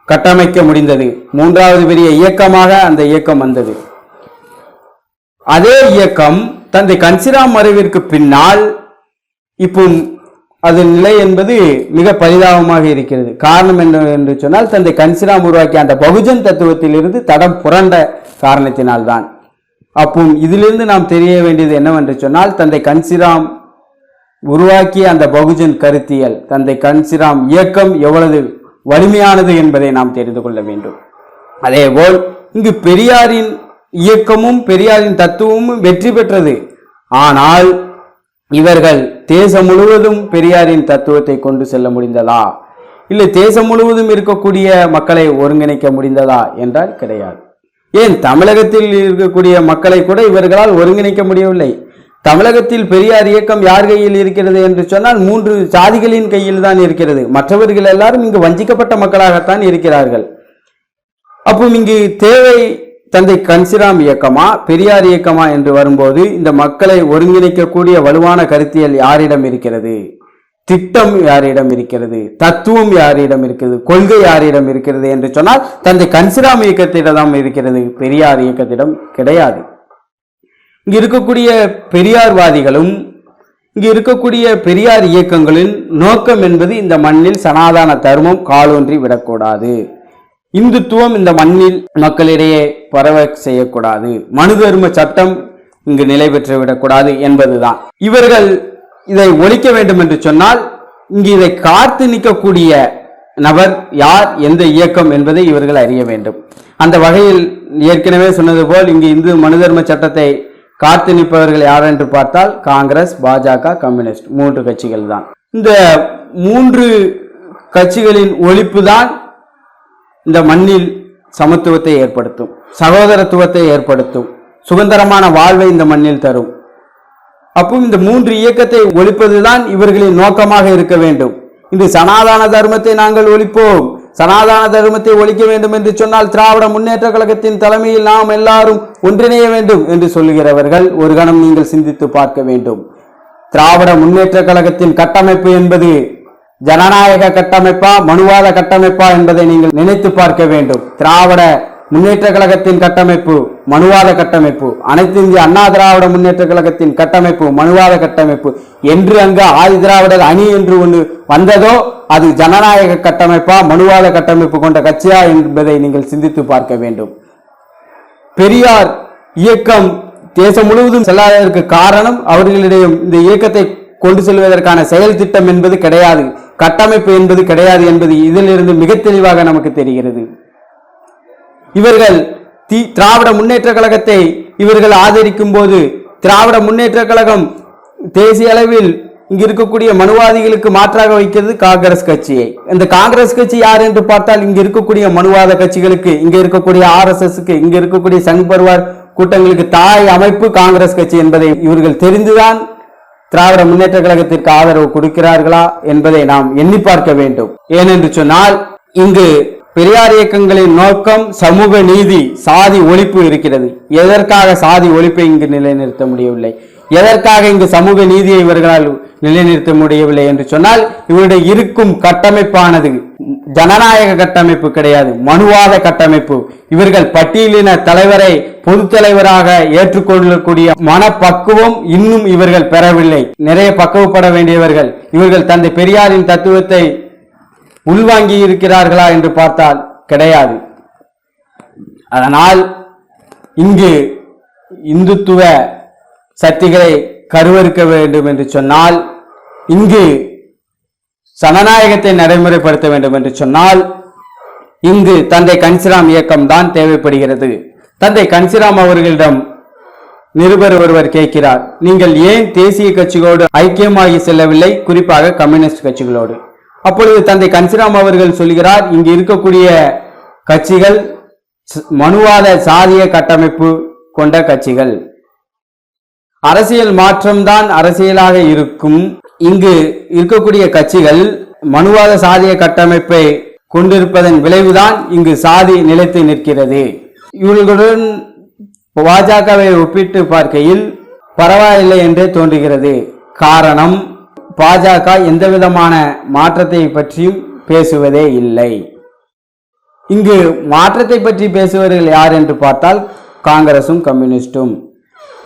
கட்டமைக்க முடிந்தது. 3வது பெரிய இயக்கமாக அந்த இயக்கம் வந்தது. அதே இயக்கம் தந்தை கன்சிராம் மறைவிற்கு பின்னால் இப்போ அது நிலை என்பது மிக பரிதாபமாக இருக்கிறது. காரணம் என்ன என்று சொன்னால் தந்தை கன்சிராம் உருவாக்கிய அந்த பகுஜன் தத்துவத்திலிருந்து தடம் புரண்ட காரணத்தினால்தான். அப்போ இதிலிருந்து நாம் தெரிய வேண்டியது என்னவென்று சொன்னால் தந்தை கன்சிராம் உருவாக்கிய அந்த பகுஜன் கருத்தியல், தந்தை கன்சிராம் இயக்கம் எவ்வளவு வலிமையானது என்பதை நாம் தெரிந்து கொள்ள வேண்டும். அதேபோல் இங்கு பெரியாரின் இயக்கமும் பெரியாரின் தத்துவமும் வெற்றி பெற்றது. ஆனால் இவர்கள் தேசம் முழுவதும் பெரியாரின் தத்துவத்தை கொண்டு செல்ல முடிந்ததா, இல்லை தேசம் முழுவதும் இருக்கக்கூடிய மக்களை ஒருங்கிணைக்க முடிந்ததா என்றால் கிடையாது. ஏன் தமிழகத்தில் இருக்கக்கூடிய மக்களை கூட இவர்களால் ஒருங்கிணைக்க முடியவில்லை. தமிழகத்தில் பெரியார் இயக்கம் யார் கையில் இருக்கிறது என்று சொன்னால் 3 சாதிகளின் கையில் தான் இருக்கிறது. மற்றவர்கள் எல்லாரும் இங்கு வஞ்சிக்கப்பட்ட மக்களாகத்தான் இருக்கிறார்கள். அப்போ இங்கு தேவை தந்தை கன்சிராம் இயக்கமா பெரியார் இயக்கமா என்று வரும்போது இந்த மக்களை ஒருங்கிணைக்கக்கூடிய வலுவான கருத்தியல் யாரிடம் இருக்கிறது, திட்டம் யாரிடம் இருக்கிறது, தத்துவம் யாரிடம் இருக்கிறது, கொள்கை யாரிடம் இருக்கிறது என்று சொன்னால் தந்தை கன்சிராம் இயக்கத்திடம் இருக்கிறது, பெரியார் இயக்கத்திடம் கிடையாது. இங்கு இருக்கக்கூடிய பெரியார்வாதிகளும் இங்கு இருக்கக்கூடிய பெரியார் இயக்கங்களின் நோக்கம் என்பது இந்த மண்ணில் சனாதன தர்மம் காலூன்றி விடக்கூடாது, இந்துத்துவம் இந்த மண்ணில் மக்களிடையே பரவ செய்யக்கூடாது, மனு தர்ம சட்டம் இங்கு நிலை பெற்று விடக்கூடாது என்பதுதான். இவர்கள் இதை ஒழிக்க வேண்டும் என்று சொன்னால் இங்கு இதை காத்து நிற்கக்கூடிய நபர் யார், எந்த இயக்கம் என்பதை இவர்கள் அறிய வேண்டும். அந்த வகையில் ஏற்கனவே சொன்னது போல் இங்கு இந்து மனு தர்ம சட்டத்தை காத்து நிற்பவர்கள் யார் என்று பார்த்தால் காங்கிரஸ், பாஜக, கம்யூனிஸ்ட் 3 கட்சிகள் தான். இந்த 3 கட்சிகளின் ஒழிப்பு தான் இந்த மண்ணில் சமத்துவத்தை ஏற்படுத்தும், சகோதரத்துவத்தை ஏற்படுத்தும், சுதந்திரமான வாழ்வை இந்த மண்ணில் தரும். அப்போ இந்த 3 இயக்கத்தை ஒழிப்பதுதான் இவர்களின் நோக்கமாக இருக்க வேண்டும். இந்த சனாதன தர்மத்தை நாங்கள் ஒழிப்போம், சனாதன தர்மத்தை ஒழிக்க வேண்டும் என்று சொன்னால் திராவிட முன்னேற்ற கழகத்தின் தலைமையில் நாம் எல்லாரும் ஒன்றிணைய வேண்டும் என்று சொல்லுகிறவர்கள் ஒரு கணம் நீங்கள் சிந்தித்து பார்க்க வேண்டும். திராவிட முன்னேற்ற கழகத்தின் கட்டமைப்பு என்பது ஜனநாயக கட்டமைப்பா மனுவாத கட்டமைப்பா என்பதை நீங்கள் நினைத்து பார்க்க வேண்டும். திராவிட முன்னேற்ற கழகத்தின் கட்டமைப்பு மனுவாத கட்டமைப்பு, அனைத்து இந்திய அண்ணா திராவிட முன்னேற்ற கழகத்தின் கட்டமைப்பு மனுவாத கட்டமைப்பு என்று அங்கு ஆதி திராவிடர் அணி என்று ஒன்று வந்ததோ அது ஜனநாயக கட்டமைப்பா மனுவாத கட்டமைப்பு கொண்ட கட்சியா என்பதை நீங்கள் சிந்தித்து பார்க்க வேண்டும். பெரியார் இயக்கம் தேசம் முழுவதும் செல்லாததற்கு காரணம் அவர்களிடையே இந்த இயக்கத்தை கொண்டு செல்வதற்கான செயல் திட்டம் என்பது கிடையாது, கட்டமைப்பு என்பது கிடையாது என்பது இதிலிருந்து மிக தெளிவாக நமக்கு தெரிகிறது. இவர்கள் திராவிட முன்னேற்ற கழகத்தை இவர்கள் ஆதரிக்கும் போது திராவிட முன்னேற்ற கழகம் தேசிய அளவில் இங்கு இருக்கக்கூடிய மனுவாதிகளுக்கு மாற்றாக வைக்கிறது காங்கிரஸ் கட்சியை. இந்த காங்கிரஸ் கட்சி யார் என்று பார்த்தால் இங்கு இருக்கக்கூடிய மனுவாத கட்சிகளுக்கு, இங்க இருக்கக்கூடிய RSSக்கு, இங்க இருக்கக்கூடிய சங் பரிவார் கூட்டங்களுக்கு தாய் அமைப்பு காங்கிரஸ் கட்சி என்பதை இவர்கள் தெரிந்துதான் திராவிட முன்னேற்ற கழகத்திற்கு ஆதரவு கொடுக்கிறார்களா என்பதை நாம் எண்ணி பார்க்க வேண்டும். ஏனென்று சொன்னால் இங்கு பெரியார் இயக்கங்களின் நோக்கம் சமூக நீதி, சாதி ஒழிப்பு இருக்கிறது. எதற்காக சாதி ஒழிப்பை இங்கு நிலைநிறுத்த முடியவில்லை, எதற்காக இங்கு சமூக நீதியை இவர்களால் நிலைநிறுத்த முடியவில்லை என்று சொன்னால் இவருடைய இருக்கும் கட்டமைப்பானது ஜனநாயக கட்டமைப்பு கிடையாது, மனுவாத கட்டமைப்பு. இவர்கள் பட்டியலின தலைவரை பொது தலைவராக ஏற்றுக்கொள்ளக்கூடிய மனப்பக்குவம் இன்னும் இவர்கள் பெறவில்லை. நிறைய பக்குவப்பட வேண்டியவர்கள். இவர்கள் தந்தை பெரியாரின் தத்துவத்தை உள்வாங்கி இருக்கிறார்களா என்று பார்த்தால் கிடையாது. அதனால் இங்கு இந்துத்துவ சக்திகளை கருவறுக்க வேண்டும் என்று சொன்னால், இங்கு ஜனநாயகத்தை நடைமுறைப்படுத்த வேண்டும் என்று சொன்னால் இங்கு தந்தை கன்சிராம் இயக்கம் தான் தேவைப்படுகிறது. தந்தை கன்சிராம் அவர்களிடம் நிருபர் ஒருவர் கேட்கிறார், நீங்கள் ஏன் தேசிய கட்சிகளோடு ஐக்கியமாகி செல்லவில்லை, குறிப்பாக கம்யூனிஸ்ட் கட்சிகளோடு? அப்பொழுது தந்தை கன்சிராம் அவர்கள் சொல்கிறார், இங்கு இருக்கக்கூடிய கட்சிகள் மனுவாத சாதிய கட்டமைப்பு கொண்ட கட்சிகள், அரசியல் மாற்றம்தான் அரசியலாக இருக்கும். இங்கு இருக்கக்கூடிய கட்சிகள் மனுவாத சாதிய கட்டமைப்பை கொண்டிருப்பதன் விளைவுதான் இங்கு சாதி நிலைத்து நிற்கிறது. இவர்களுடன் பாஜகவை ஒப்பிட்டு பார்க்கையில் பரவாயில்லை என்றே தோன்றுகிறது. காரணம், பாஜக எந்த விதமான மாற்றத்தை பற்றியும் பேசுவதே இல்லை. இங்கு மாற்றத்தை பற்றி பேசுபவர்கள் யார் என்று பார்த்தால் காங்கிரசும் கம்யூனிஸ்டும்.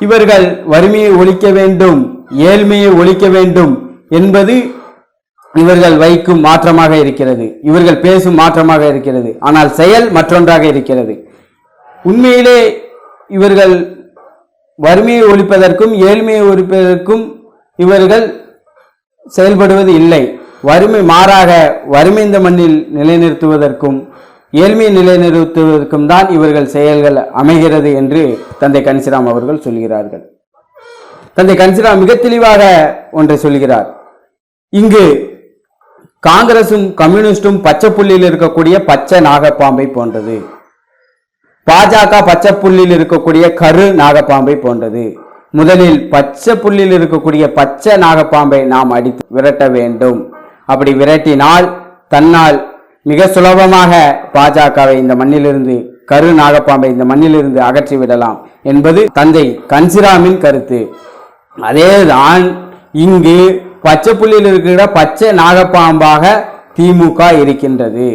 இவர்கள் வறுமையை ஒழிக்க வேண்டும், ஏழ்மையை ஒழிக்க வேண்டும் என்பது இவர்கள் வைக்கும் மாற்றமாக இருக்கிறது, இவர்கள் பேசும் மாற்றமாக இருக்கிறது. ஆனால் செயல் மற்றொன்றாக இருக்கிறது. உண்மையிலே இவர்கள் வறுமையை ஒழிப்பதற்கும் ஏழ்மையை ஒழிப்பதற்கும் இவர்கள் செயல்படுவது இல்லை. வறுமை மாறாக வறுமை இந்த மண்ணில் நிலைநிறுத்துவதற்கும் ஏழ்மையை நிலைநிறுத்துவதற்கும் தான் இவர்கள் செயல்கள் அமைகிறது என்று தந்தை கன்சிராம் அவர்கள் சொல்கிறார்கள். தந்தை கன்சிராம் மிக தெளிவாக ஒன்றை சொல்கிறார், இங்கு காங்கிரசும் கம்யூனிஸ்டும் பச்சை புள்ளியில் இருக்கக்கூடிய பச்சை நாகப்பாம்பை போன்றது, பாஜக பச்சை புள்ளியில் இருக்கக்கூடிய கரு நாகப்பாம்பை போன்றது. முதலில் பச்சை புல்லில் இருக்கக்கூடிய பச்சை நாகப்பாம்பை நாம் அடித்து விரட்ட வேண்டும். அப்படி விரட்டினால் தன்னால் மிக சுலபமாக பாஜகவை இந்த மண்ணிலிருந்து, கரு நாகப்பாம்பை இந்த மண்ணிலிருந்து அகற்றி விடலாம் என்பது தந்தை கன்சிராமின் கருத்து. அதேதான் இங்கு பச்சை புள்ளியில் இருக்கிற பச்சை நாகப்பாம்பாக திமுக இருக்கின்றது.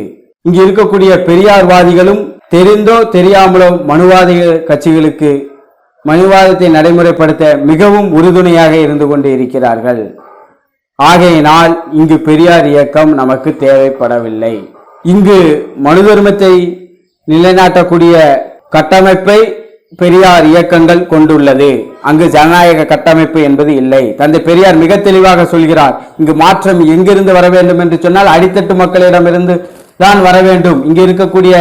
இங்கு இருக்கக்கூடிய பெரியார்வாதிகளும் தெரிந்தோ தெரியாமலோ மனுவாத கட்சிகளுக்கு மனுவாதத்தை நடைமுறைப்படுத்த மிகவும் உறுதுணையாக இருந்து கொண்டு இருக்கிறார்கள். ஆகையினால் இங்கு பெரியார் இயக்கம் நமக்கு தேவைப்படவில்லை. இங்கு மனு தர்மத்தை நிலைநாட்டக்கூடிய கட்டமைப்பை பெரியார் இயக்கங்கள் கொண்டுள்ளது. அங்கு ஜனநாயக கட்டமைப்பு என்பது இல்லை. தந்தை பெரியார் மிக தெளிவாக சொல்கிறார், இங்கு மாற்றம் எங்கிருந்து வர வேண்டும் என்று சொன்னால் அடித்தட்டு மக்களிடமிருந்து தான் வர வேண்டும். இங்கு இருக்கக்கூடிய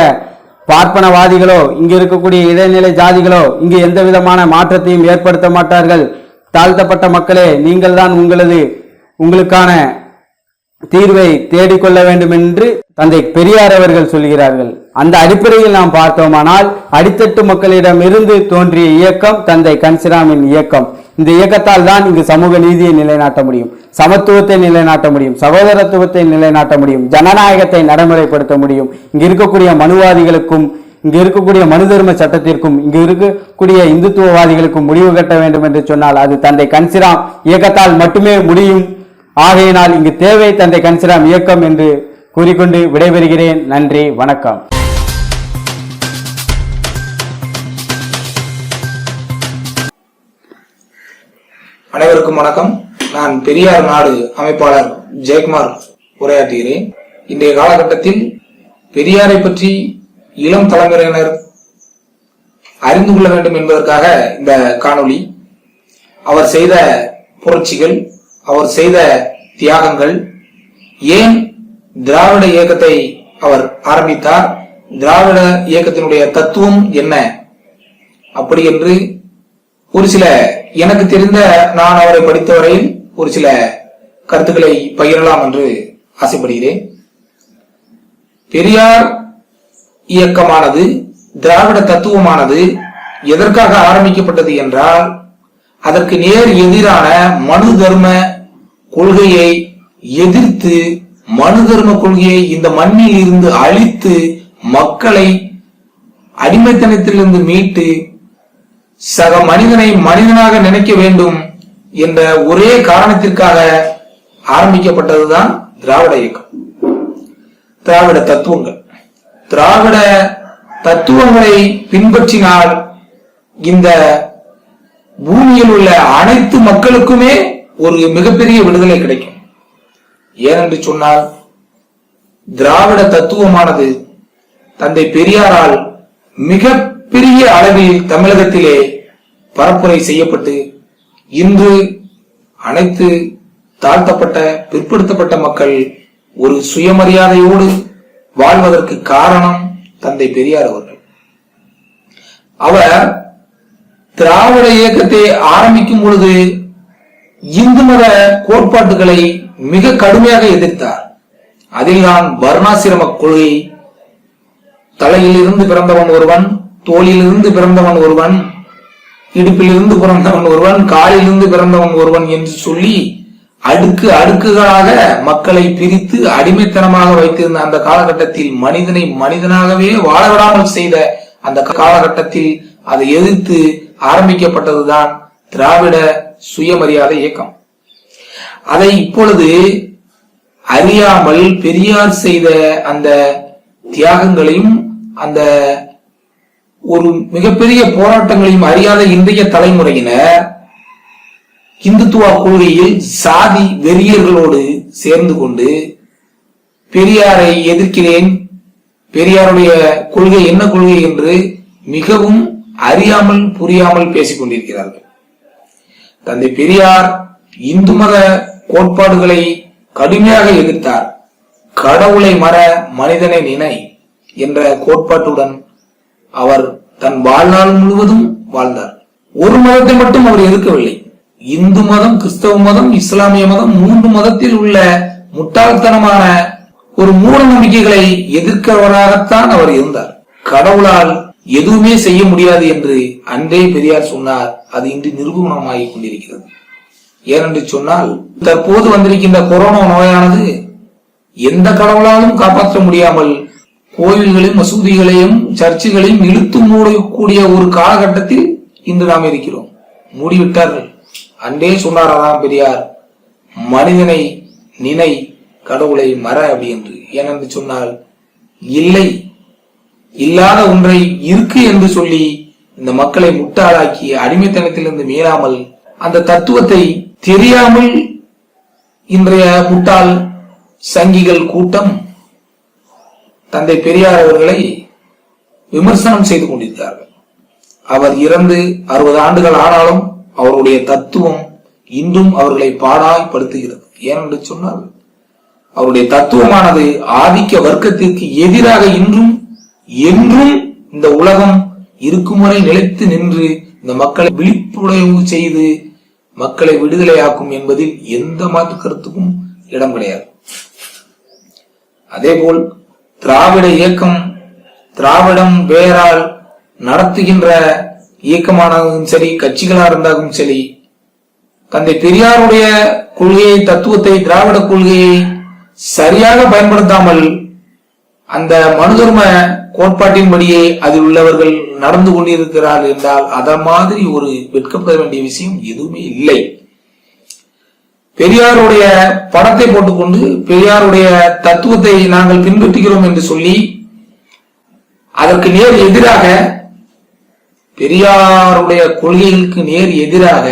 பார்ப்பனவாதிகளோ, இங்கு இருக்கக்கூடிய இடைநிலை ஜாதிகளோ இங்கு எந்த விதமான மாற்றத்தையும் ஏற்படுத்த மாட்டார்கள். தாழ்த்தப்பட்ட மக்களே, நீங்கள் தான் உங்களுக்கான தீர்வை தேடிக்கொள்ள வேண்டும் என்று தந்தை பெரியார் அவர்கள் சொல்கிறார்கள். அந்த அடிப்படையில் நாம் பார்த்தோமானால் அடித்தட்டு மக்களிடம் இருந்து தோன்றிய இயக்கம் தந்தை கன்சிராமின் இயக்கம். இந்த இயக்கத்தால் தான் இங்கு சமூக நீதியை நிலைநாட்ட முடியும், சமத்துவத்தை நிலைநாட்ட முடியும், சகோதரத்துவத்தை நிலைநாட்ட முடியும், ஜனநாயகத்தை நடைமுறைப்படுத்த முடியும். இங்கு இருக்கக்கூடிய மனுவாதிகளுக்கும், இங்கு இருக்கக்கூடிய மனு தர்ம சட்டத்திற்கும், இங்கு இருக்கக்கூடிய இந்துத்துவவாதிகளுக்கும் முடிவு கட்ட வேண்டும் என்று சொன்னால் அது தந்தை கன்சிராம் இயக்கத்தால் மட்டுமே முடியும். ஆகையினால் இங்கு தேவை தந்தை கன்சிராம் இயக்கம் என்று கூறிக்கொண்டு விடைபெறுகிறேன். நன்றி, வணக்கம். அனைவருக்கும் வணக்கம். நான் பெரியார் நாடு அமைப்பாளர் ஜெயக்குமார் உரையாற்றுகிறேன். இன்றைய காலகட்டத்தில் பெரியாரை பற்றி இளம் தலைமுறையினர் அறிந்து கொள்ள வேண்டும் என்பதற்காக இந்த காணொளி. அவர் செய்த புரட்சிகள், அவர் செய்த தியாகங்கள், ஏன் திராவிட இயக்கத்தை அவர் ஆரம்பித்தார், திராவிட இயக்கத்தினுடைய தத்துவம் என்ன, அப்படி என்று ஒரு சில எனக்கு தெரிந்த, நான் அவரை படித்தவரையில் ஒரு சில கருத்துக்களை பகிரலாம் என்று ஆசைப்படுகிறேன். பெரியார் இயக்கமானது, திராவிட தத்துவமானது எதற்காக ஆரம்பிக்கப்பட்டது என்றால், அதற்கு நேர் எதிரான மனு தர்ம கொள்கையை எதிர்த்து, மனு தர்ம கொள்கையை இந்த மண்ணில் இருந்து அழித்து, மக்களை அடிமைத்தனத்திலிருந்து மீட்டு சக மனிதனை மனிதனாக நினைக்க வேண்டும் என்ற ஒரே காரணத்திற்காக ஆரம்பிக்கப்பட்டதுதான் திராவிட இயக்கம். திராவிட தத்துவங்கள், திராவிட தத்துவங்களை பின்பற்றினால் இந்த பூமியில் உள்ள அனைத்து மக்களுக்குமே ஒரு மிகப்பெரிய விடுதலை கிடைக்கும். ஏனென்று சொன்னால், திராவிட தத்துவமானது தந்தை பெரியாரால் மிகப்பெரிய அளவில் தமிழகத்திலே பரப்புரை செய்யப்பட்டு இன்று அனைத்து தாழ்த்தப்பட்ட பிற்படுத்தப்பட்ட மக்கள் ஒரு சுயமரியாதையோடு வாழ்வதற்கு காரணம் தந்தை பெரியார் அவர்கள். அவர் திராவிட இயக்கத்தை ஆரம்பிக்கும் பொழுது இந்து மத கோட்பாட்டுகளை மிக கடுமையாக எதிர்த்தார். அதில் நான் வர்ணாசிரம கொள்கை, தலையில் இருந்து பிறந்தவன் ஒருவன், தோளில் இருந்து பிறந்தவன் ஒருவன், இடுப்பில் இருந்து பிறந்தவன் ஒருவன், காலில் இருந்து பிறந்தவன் ஒருவன் என்று சொல்லி அடுக்கு அடுக்குகளாக மக்களை பிரித்து அடிமைத்தனமாக வைத்திருந்த அந்த காலகட்டத்தில் மனிதனை மனிதனாகவே வாழவிடாமல் செய்த அந்த காலகட்டத்தில் அதை எதிர்த்து ஆரம்பிக்கப்பட்டதுதான் திராவிட சுயமரியாதை இயக்கம். அதை இப்பொழுது அறியாமல் பெரியார் செய்த அந்த தியாகங்களையும் அந்த ஒரு மிகப்பெரிய போராட்டங்களையும் அறியாத இன்றைய தலைமுறையினர் இந்துத்துவ கொள்கையில் சாதி வெறியர்களோடு சேர்ந்து கொண்டு பெரியாரை எதிர்க்கிறேன், பெரியாருடைய கொள்கை என்ன கொள்கை என்று மிகவும் அறியாமல் புரியாமல் பேசிக் கொண்டிருக்கிறார்கள். தந்தை பெரியார் இந்து மத கோட்பாடுகளை கடுமையாக எதிர்த்தார். கடவுளை மற, மனிதனை நினை என்ற கோட்பாட்டுடன் அவர் தன் வாழ்நாள் முழுவதும் வாழ்ந்தார். ஒரு மதத்தை மட்டும் அவர் எதிர்க்கவில்லை. இந்து மதம், கிறிஸ்தவ மதம், இஸ்லாமிய மதம், 3 மதத்தில் உள்ள முட்டாள்தனமான ஒரு மூட நம்பிக்கைகளை எதிர்க்கிறவராகத்தான் அவர் இருந்தார். கடவுளால் எதுவுமே செய்ய முடியாது என்று அன்றே பெரியார் சொன்னார். அது இன்று நிரூபணமாகிக் கொண்டிருக்கிறது. ஏனென்று சொன்னால், தற்போது வந்திருக்கின்ற கொரோனா நோயானது எந்த கடவுளாலும் காப்பாற்ற முடியாமல் கோயில்களையும் மசூதிகளையும் சர்ச்சுகளையும் இழுத்து மூடக்கூடிய ஒரு காலகட்டத்தில் இன்று நாம் இருக்கிறோம். மூடிவிட்டார்கள். அன்றே சொன்னாராம் பெரியார், மனிதனை நினை, கடவுளை மற அப்படி என்று. ஏனென்று சொன்னால், இல்லை, இல்லாத ஒன்றை இருக்கு என்று சொல்லி இந்த மக்களை முட்டாளாக்கி அடிமைத்தனத்திலிருந்து மீளாமல் அந்த தத்துவத்தை தெரியாமல் இன்றைய முட்டாள் சங்கிகள் கூட்டம் தந்தை பெரியார் அவர்களை விமர்சனம் செய்து கொண்டிருக்கிறார்கள். அவர் இறந்து 60 ஆண்டுகள் ஆனாலும் அவருடைய தத்துவம் இன்றும் அவர்களை பாடாய்படுத்துகிறது. ஏனென்று சொன்னால், அவருடைய தத்துவமானது ஆதிக்க வர்க்கத்திற்கு எதிராக இன்றும் என்றும் இந்த உலகம் இருக்கும் வரை நிலைத்து நின்று இந்த மக்களை விழிப்புணர்வு செய்து மக்களை விடுதலையாக்கும் என்பதில் எந்த மாற்று கருத்துக்கும் இடம் கிடையாது. அதேபோல் திராவிட இயக்கம், திராவிடம் வேறால் நடத்துகின்ற இயக்கமானதும் சரி, கட்சிகளா இருந்தாலும் சரி, தந்தை பெரியாருடைய கொள்கையை, தத்துவத்தை, திராவிட கொள்கையை சரியாக பயன்படுத்தாமல் அந்த மனுதர்ம கோட்பாட்டின்படியே அதில் உள்ளவர்கள் நடந்து கொண்டிருக்கிறார்கள் என்றால் அத மாதிரி ஒரு வெட்கப்பட வேண்டிய விஷயம் எதுவுமே இல்லை. பெரியாருடைய படத்தை போட்டுக்கொண்டு பெரியாருடைய தத்துவத்தை நாங்கள் பின்பற்றுகிறோம் என்று சொல்லி அதற்கு நேர் எதிராக, பெரியாருடைய கொள்கைகளுக்கு நேர் எதிராக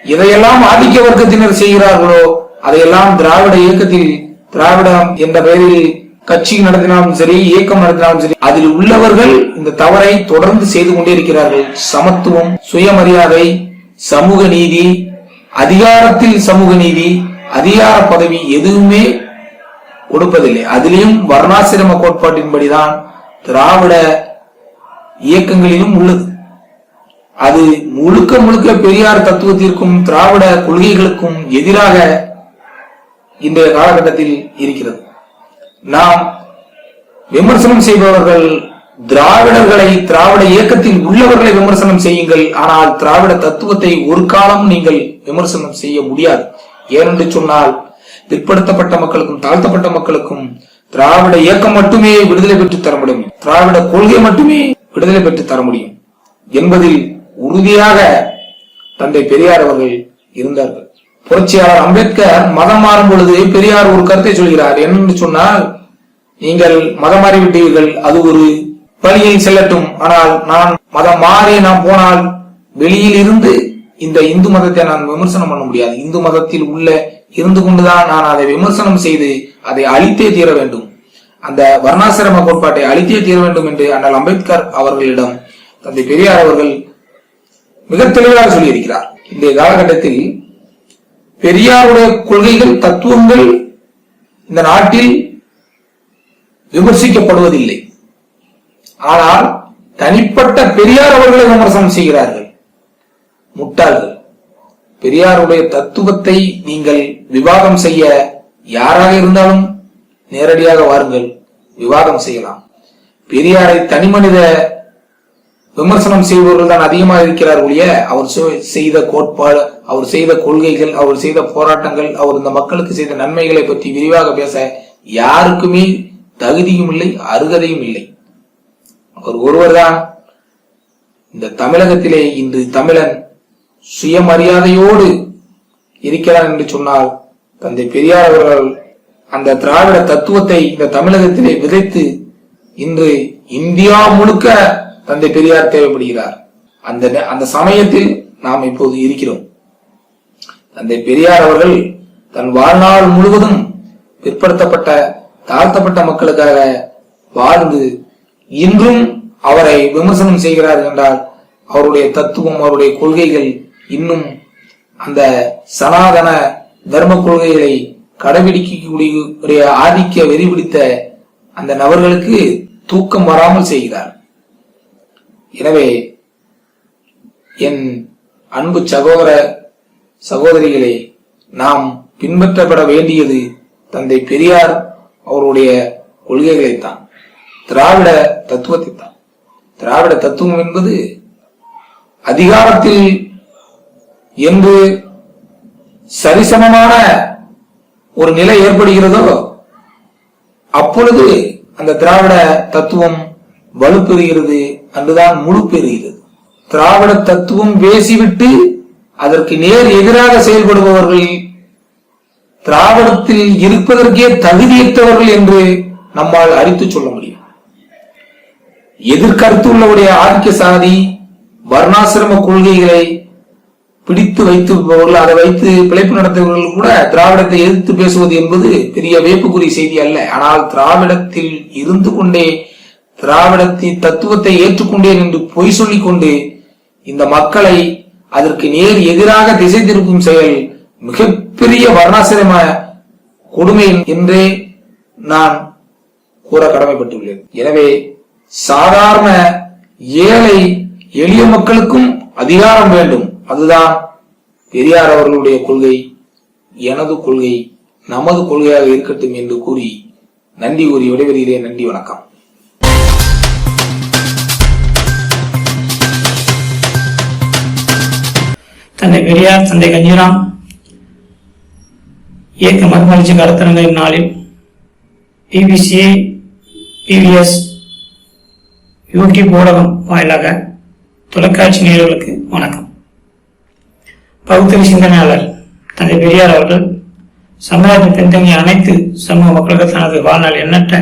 எதையெல்லாம் ஆதிக்க வர்க்கத்தினர் செய்கிறார்களோ அதையெல்லாம் திராவிட இயக்கத்தில், திராவிடம் என்ற பெயரில் கட்சி நடத்தினாலும் சரி, இயக்கம் நடத்தினாலும் சரி, அதில் உள்ளவர்கள் இந்த தவறை தொடர்ந்து செய்து கொண்டே இருக்கிறார்கள். சமத்துவம், சுயமரியாதை, சமூக நீதி, அதிகாரத்தில் சமூக நீதி, அதிகார பதவி எதுவுமே கொடுப்பதில்லை. அதிலும் வர்ணாசிரம கோட்பாட்டின்படிதான் திராவிட இயக்கங்களிலும் உள்ளது. அது முழுக்க முழுக்க பெரியார் தத்துவத்திற்கும் திராவிட கொள்கைகளுக்கும் எதிராக இன்றைய காலகட்டத்தில் இருக்கிறது. நாம் விமர்சனம் செய்பவர்கள் திராவிடர்களை, திராவிட இயக்கத்தில் உள்ளவர்களை விமர்சனம் செய்யுங்கள். ஆனால் திராவிட தத்துவத்தை ஒரு காலம் நீங்கள் விமர்சனம் செய்ய முடியாது. ஏனென்று சொன்னால், பிற்படுத்தப்பட்ட மக்களுக்கும் தாழ்த்தப்பட்ட மக்களுக்கும் திராவிட இயக்கம் மட்டுமே விடுதலை பெற்று தர முடியும், திராவிட கொள்கை மட்டுமே விடுதலை பெற்று தர முடியும் என்பதில் உறுதியாக தந்தை பெரியார் அவர்கள் இருந்தார்கள். புரட்சியாளர் அம்பேத்கர் மதம் மாறும் பொழுது பெரியார் ஒரு கருத்தை சொல்கிறார். என்னென்று சொன்னால், நீங்கள் மதம் மாறிவிட்டீர்கள், அது ஒரு வழியில் செல்லட்டும், ஆனால் நான் மதம் மாறி நான் போனால் வெளியில் இருந்து இந்த இந்து மதத்தை நான் விமர்சனம் பண்ண முடியாது. இந்து மதத்தில் உள்ள இருந்து கொண்டுதான் நான் அதை விமர்சனம் செய்து அதை அழித்தே தீர வேண்டும், அந்த வர்ணாசிரம கோட்பாட்டை அழித்தே தீர வேண்டும் என்று அண்ணல் அம்பேத்கர் அவர்களிடம் தந்தை பெரியார் அவர்கள் மிக தெளிவாக சொல்லியிருக்கிறார். இந்த காலகட்டத்தில் பெரியாருடைய கொள்கைகள், தத்துவங்கள் இந்த நாட்டில் விமர்சிக்கப்படுவதில்லை. ஆனால் தனிப்பட்ட பெரியார் அவர்களை விமர்சனம் செய்கிறார்கள் முட்டாள்கள். பெரியாருடைய தத்துவத்தை நீங்கள் விவாதம் செய்ய யாராக இருந்தாலும் நேரடியாக வாருங்கள், விவாதம் செய்யலாம். பெரியாரை தனிமனித விமர்சனம் செய்பவர்கள் தான் அதிகமாக இருக்கிறார் ஒழிய அவர் செய்த கோட்பாடு, அவர் செய்த கொள்கைகள், அவர் செய்த போராட்டங்கள், அவர் இந்த மக்களுக்கு செய்த நன்மைகளை பற்றி விரிவாக பேச யாருக்குமே தகுதியும் இல்லை, அருகதையும் இல்லை. அவர் ஒருவர்தான் இந்த தமிழகத்திலே இன்று தமிழன் சுயமரியாதையோடு இருக்கிறார் என்று சொன்னால் தந்தை பெரியார் அவர்கள் அந்த திராவிட தத்துவத்தை இந்த தமிழகத்திலே விதைத்து இன்று இந்தியா முழுக்க தந்தை பெரியார் தேவைப்படுகிறார். அந்த சமயத்தில் நாம் இப்போது இருக்கிறோம். தந்தை பெரியார் அவர்கள் தன் வாழ்நாள் முழுவதும் பிற்படுத்தப்பட்ட தாழ்த்தப்பட்ட மக்களுக்காக வாழ்ந்து இன்றும் அவரை விமர்சனம் செய்கிறார்கள் என்றால் அவருடைய தத்துவம், அவருடைய கொள்கைகள் இன்னும் அந்த சனாதன தர்ம கொள்கைகளை கடைபிடிக்கக்கூடிய ஆதிக்க வெறி பிடித்த அந்த நபர்களுக்கு தூக்கம் வராமல் செய்கிறார். எனவே என் அன்பு சகோதர சகோதரிகளே, நாம் பின்பற்றப்பட வேண்டியது தந்தை பெரியார் அவருடைய கொள்கைகளைத்தான், திராவிட தத்துவத்தை தான். திராவிட தத்துவம் என்பது அதிகாரத்தில் என்று சரிசமமான ஒரு நிலை ஏற்படுகிறதோ அப்பொழுது அந்த திராவிட தத்துவம் வலுப்பெறுகிறது, அன்றுதான் முழு பெறுகிறது. திராவிட தத்துவம் பேசிவிட்டு அதற்கு நேர் எதிராக செயல்படுபவர்கள் திராவிடத்தில் இருப்பதற்கே தகுதியற்றவர்கள் என்று நம்மால் அடித்து சொல்ல முடியும். எதிர்கருத்து உள்ளவருடைய ஆதிக்க சாதி வர்ணாசிரம கொள்கைகளை பிடித்து வைத்துபவர்கள், அதை வைத்து பிழைப்பு நடத்துபவர்கள் கூட திராவிடத்தை எதிர்த்து பேசுவது என்பது பெரிய வேப்புக்குரிய செய்தி அல்ல. ஆனால் திராவிடத்தில் இருந்து கொண்டே திராவிடத்தின் தத்துவத்தை ஏற்றுக்கொண்டேன் என்று பொய் சொல்லிக் கொண்டு இந்த மக்களை அதற்கு நேர் எதிராக திசை திருப்பும் செயல் மிகப்பெரிய வர்ணாசிரம கொடுமை என்றே நான் கூற கடமைப்பட்டுள்ளேன். எனவே சாதாரண ஏழை எளிய மக்களுக்கும் அதிகாரம் வேண்டும். அதுதான் பெரியார் அவர்களுடைய கொள்கை, எனது கொள்கை, நமது கொள்கையாக இருக்கட்டும் என்று கூறி நன்றி கூறி விடைபெறுகிறேன். நன்றி, வணக்கம். தந்தை பெரியார், தந்தை கஞ்சிராம் இயக்க மறுமலர்ச்சி கருத்தரங்க நாளில் பிபிசி, பிபிஎஸ், யூடியூப் ஊடகம் வாயிலாக தொலைக்காட்சி நேயர்களுக்கு வணக்கம். பகுத்தறிவு சிந்தனையாளர் தந்தை பெரியார் அவர்கள் சமுதாயத்தில் பின்தங்கிய அனைத்து சமூக மக்களுக்கு தனது வாழ்நாள் எண்ணற்ற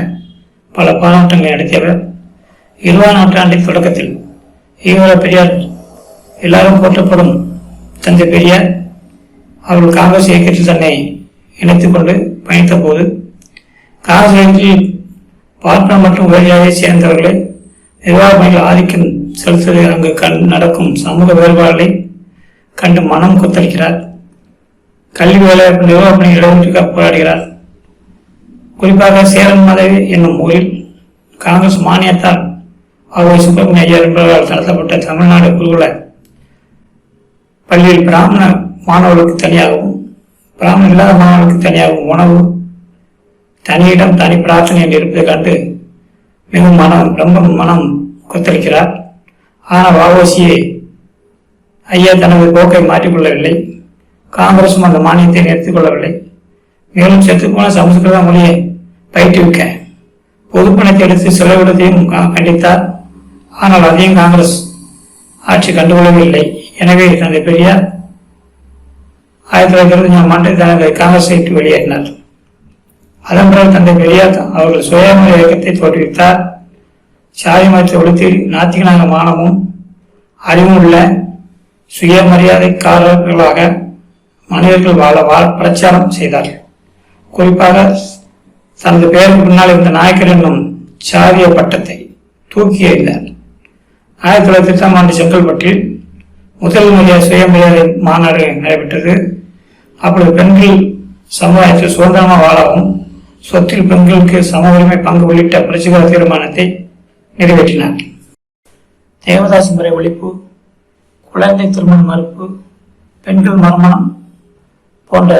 பல போராட்டங்களை நடத்தியவர். 20ஆம் நூற்றாண்டின் தொடக்கத்தில் ஈவர பெரியார் எல்லாரும் போற்றப்படும் தந்தை பெரியார் அவர்கள் காங்கிரஸ் இயக்கத்தில் தன்னை இணைத்துக் கொண்டு பயணித்த போது காங்கிரஸ் இயக்கத்தில் பார்ப்பன மற்றும் வேலையாவை சேர்ந்தவர்களை நிர்வாக பணிகள் ஆதிக்கம் செலுத்துவதை அங்கு நடக்கும் சமூக வேறுபாடுகளை கண்டு மனம் கொத்தளிக்கிறார். கல்வி வேலைவாய்ப்பு நிர்வாக பணிகள் இடஒதுக்க போராடுகிறார். குறிப்பாக சேரன் மாதவி என்னும் ஊரில் காங்கிரஸ் மானியத்தால் அவர் சுப்பிரமணிய ஐயர் என்பவரால் நடத்தப்பட்ட தமிழ்நாடு குருகுல பள்ளியில் பிராமண மாணவர்களுக்கு தனியாகவும் பிராமணர் இல்லாத மாணவர்களுக்கு தனியாகவும் உணவு, தனியிடம், தனி பிரார்த்தனை என்று இருப்பதை கண்டு மிகவும் ரொம்ப மனம் கொத்தளிக்கிறார். ஆனால் வஉசியை ஐயா தனது போக்கை மாற்றிக்கொள்ளவில்லை. காங்கிரசும் அந்த மானியத்தை நிறுத்திக் கொள்ளவில்லை. மேலும் செத்துப்போன சமஸ்கிருத மொழியை பயிற்றுவிக்க பொதுப்பணத்தை எடுத்து செலவிடத்தையும் கண்டித்தார். ஆனால் அதையும் காங்கிரஸ் ஆட்சி கண்டுகொள்ளவில்லை. எனவே தந்தை பெரியார் 1925ஆம் ஆண்டு தனது காங்கிரஸை விட்டு வெளியேறினார். அதன் பிறகு தந்தை பெரியார் அவர்கள் சுயமரியாதை இயக்கத்தை தோற்றுவித்தார். சாதி மதத்தை ஒழித்து நாத்திகனாக மானமும் அறிவும் உள்ள சுயமரியாதைக்காரர்களாக மனிதர்கள் வாழ பிரச்சாரம் செய்தார். குறிப்பாக தனது பெயருக்கு பின்னால் இருந்த நாயக்கர் என்னும் சாதிய பட்டத்தை தூக்கி எறிந்தார். 1908ஆம் ஆண்டு செங்கல்பட்டில் முதல் முறையாக சுயமரியாதை மாநாடு நடைபெற்றது. அப்பொழுது பெண்கள் சமுதாயத்தில் சுதந்திரமாக வாழவும் சொத்தில் பெண்களுக்கு சம உரிமை பங்கு உள்ளிட்ட புரட்சிகர தீர்மானத்தை நிறைவேற்றினார். தேவதாசி முறை ஒழிப்பு, குழந்தை திருமண மறுப்பு, பெண்கள் மறுமணம் போன்ற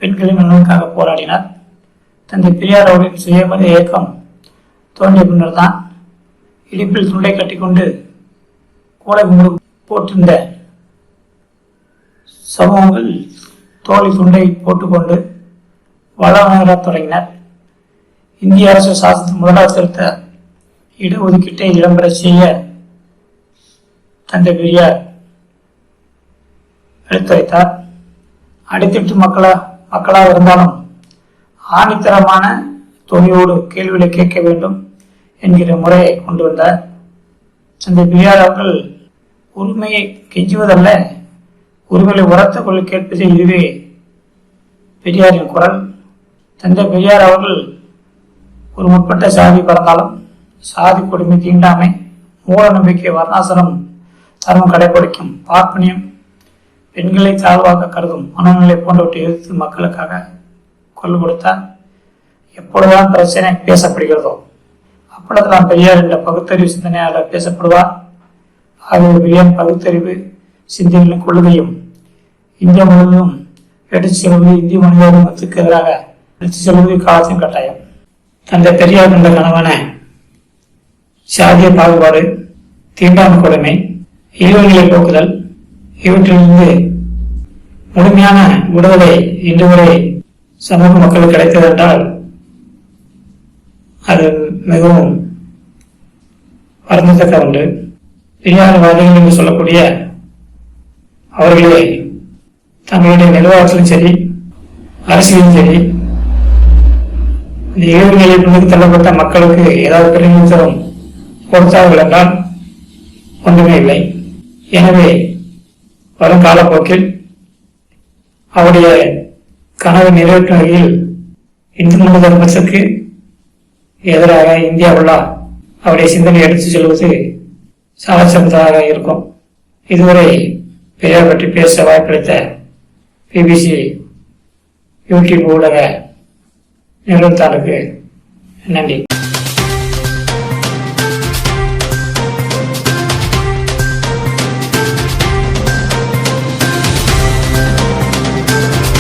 பெண்களின் நலனுக்காக போராடினார். தந்தை பெரியார் அவர்களின் சுயமரியாதை இயக்கம் தோன்றிய பின்னர் தான் இடுப்பில் துண்டை கட்டிக்கொண்டு கோடை கும்பிடு போட்டிருந்த சமூகங்கள் தோழி துண்டை போட்டுக்கொண்டு வளர தொடங்கினர். இந்திய அரசு சாசனத்தின் முதலாவது திருத்த இடஒதுக்கீட்டை இடம்பெற செய்ய தந்தை பெரியார் எடுத்துரைத்தார். அடித்தட்டு மக்களாக இருந்தாலும் ஆணித்தரமான துணியோடு கேள்விகளை கேட்க வேண்டும் என்கிற முறையை கொண்டு வந்தார். தந்தை பெரியார் அவர்கள் உரிமையை கெஞ்சுவதல்ல, உரிமையை உரத்த கொள்ள கேட்பதே இதுவே பெரியாரின் குரல். தந்தை பெரியார் அவர்கள் ஒரு முற்பட்ட சாதி பிறந்தாலும் சாதி கொடுமை, தீண்டாமை, மூட நம்பிக்கை, வர்ணாசிரம் தர்மம் கடைபிடிக்கும் பார்ப்பனியம், பெண்களை தாழ்வாக கருதும் மனநிலை போன்றவற்றை எதிர்த்து மக்களுக்காக குரல் கொடுத்தார். எப்பொழுதுதான் பிரச்சனை பேசப்படுகிறதோ அப்பொழுதுதான் பெரியார் என்ற பகுத்தறிவு சிந்தனையாளர் பேசப்படுவார். ஆகவே பெரியார் பகுத்தறிவு சிந்தனைகளின் கொள்கையும் இந்தியா முழுவதும் எடுத்து செல்வது இந்திய மனிதத்துக்கு எதிராக எடுத்து செல்வது காலத்தின் கட்டாயம். தந்தை பெரியார் என்ற கணவன சாதிய பாகுபாடு, தீண்டாமை கொடுமை, ஈழநிலை போக்குதல் இவற்றிலிருந்து முழுமையான விடுதலை இன்று வரை சமூக மக்களுக்கு கிடைத்தது என்றால் அது மிகவும் வருந்தத்தக்க ஒன்று. பெரியார்வாதிகள் என்று சொல்லக்கூடிய அவர்களே தங்களுடைய நிர்வாகத்திலும் சரி அரசியலும் சரி இந்த இளைஞர்களை பின்னுக்கு தள்ளப்பட்ட மக்களுக்கு ஏதாவது பிரதிநிதித்துவம் கொடுத்தார்கள் என்றால் ஒன்றுமே இல்லை. எனவே வரும் காலப்போக்கில் அவருடைய கனவை நிறைவேற்றும் வகையில் இந்து மத தர்மத்திற்கு எதிராக இந்தியாவுள்ள அவருடைய சிந்தனை எடுத்து செல்வது சாலச்சிறந்ததாக இருக்கும். இதுவரை பெரியார் பற்றி பேச வாய்ப்பளித்த பிபிசி யூடியூப் ஊடக நிறுவனத்தாருக்கு நன்றி.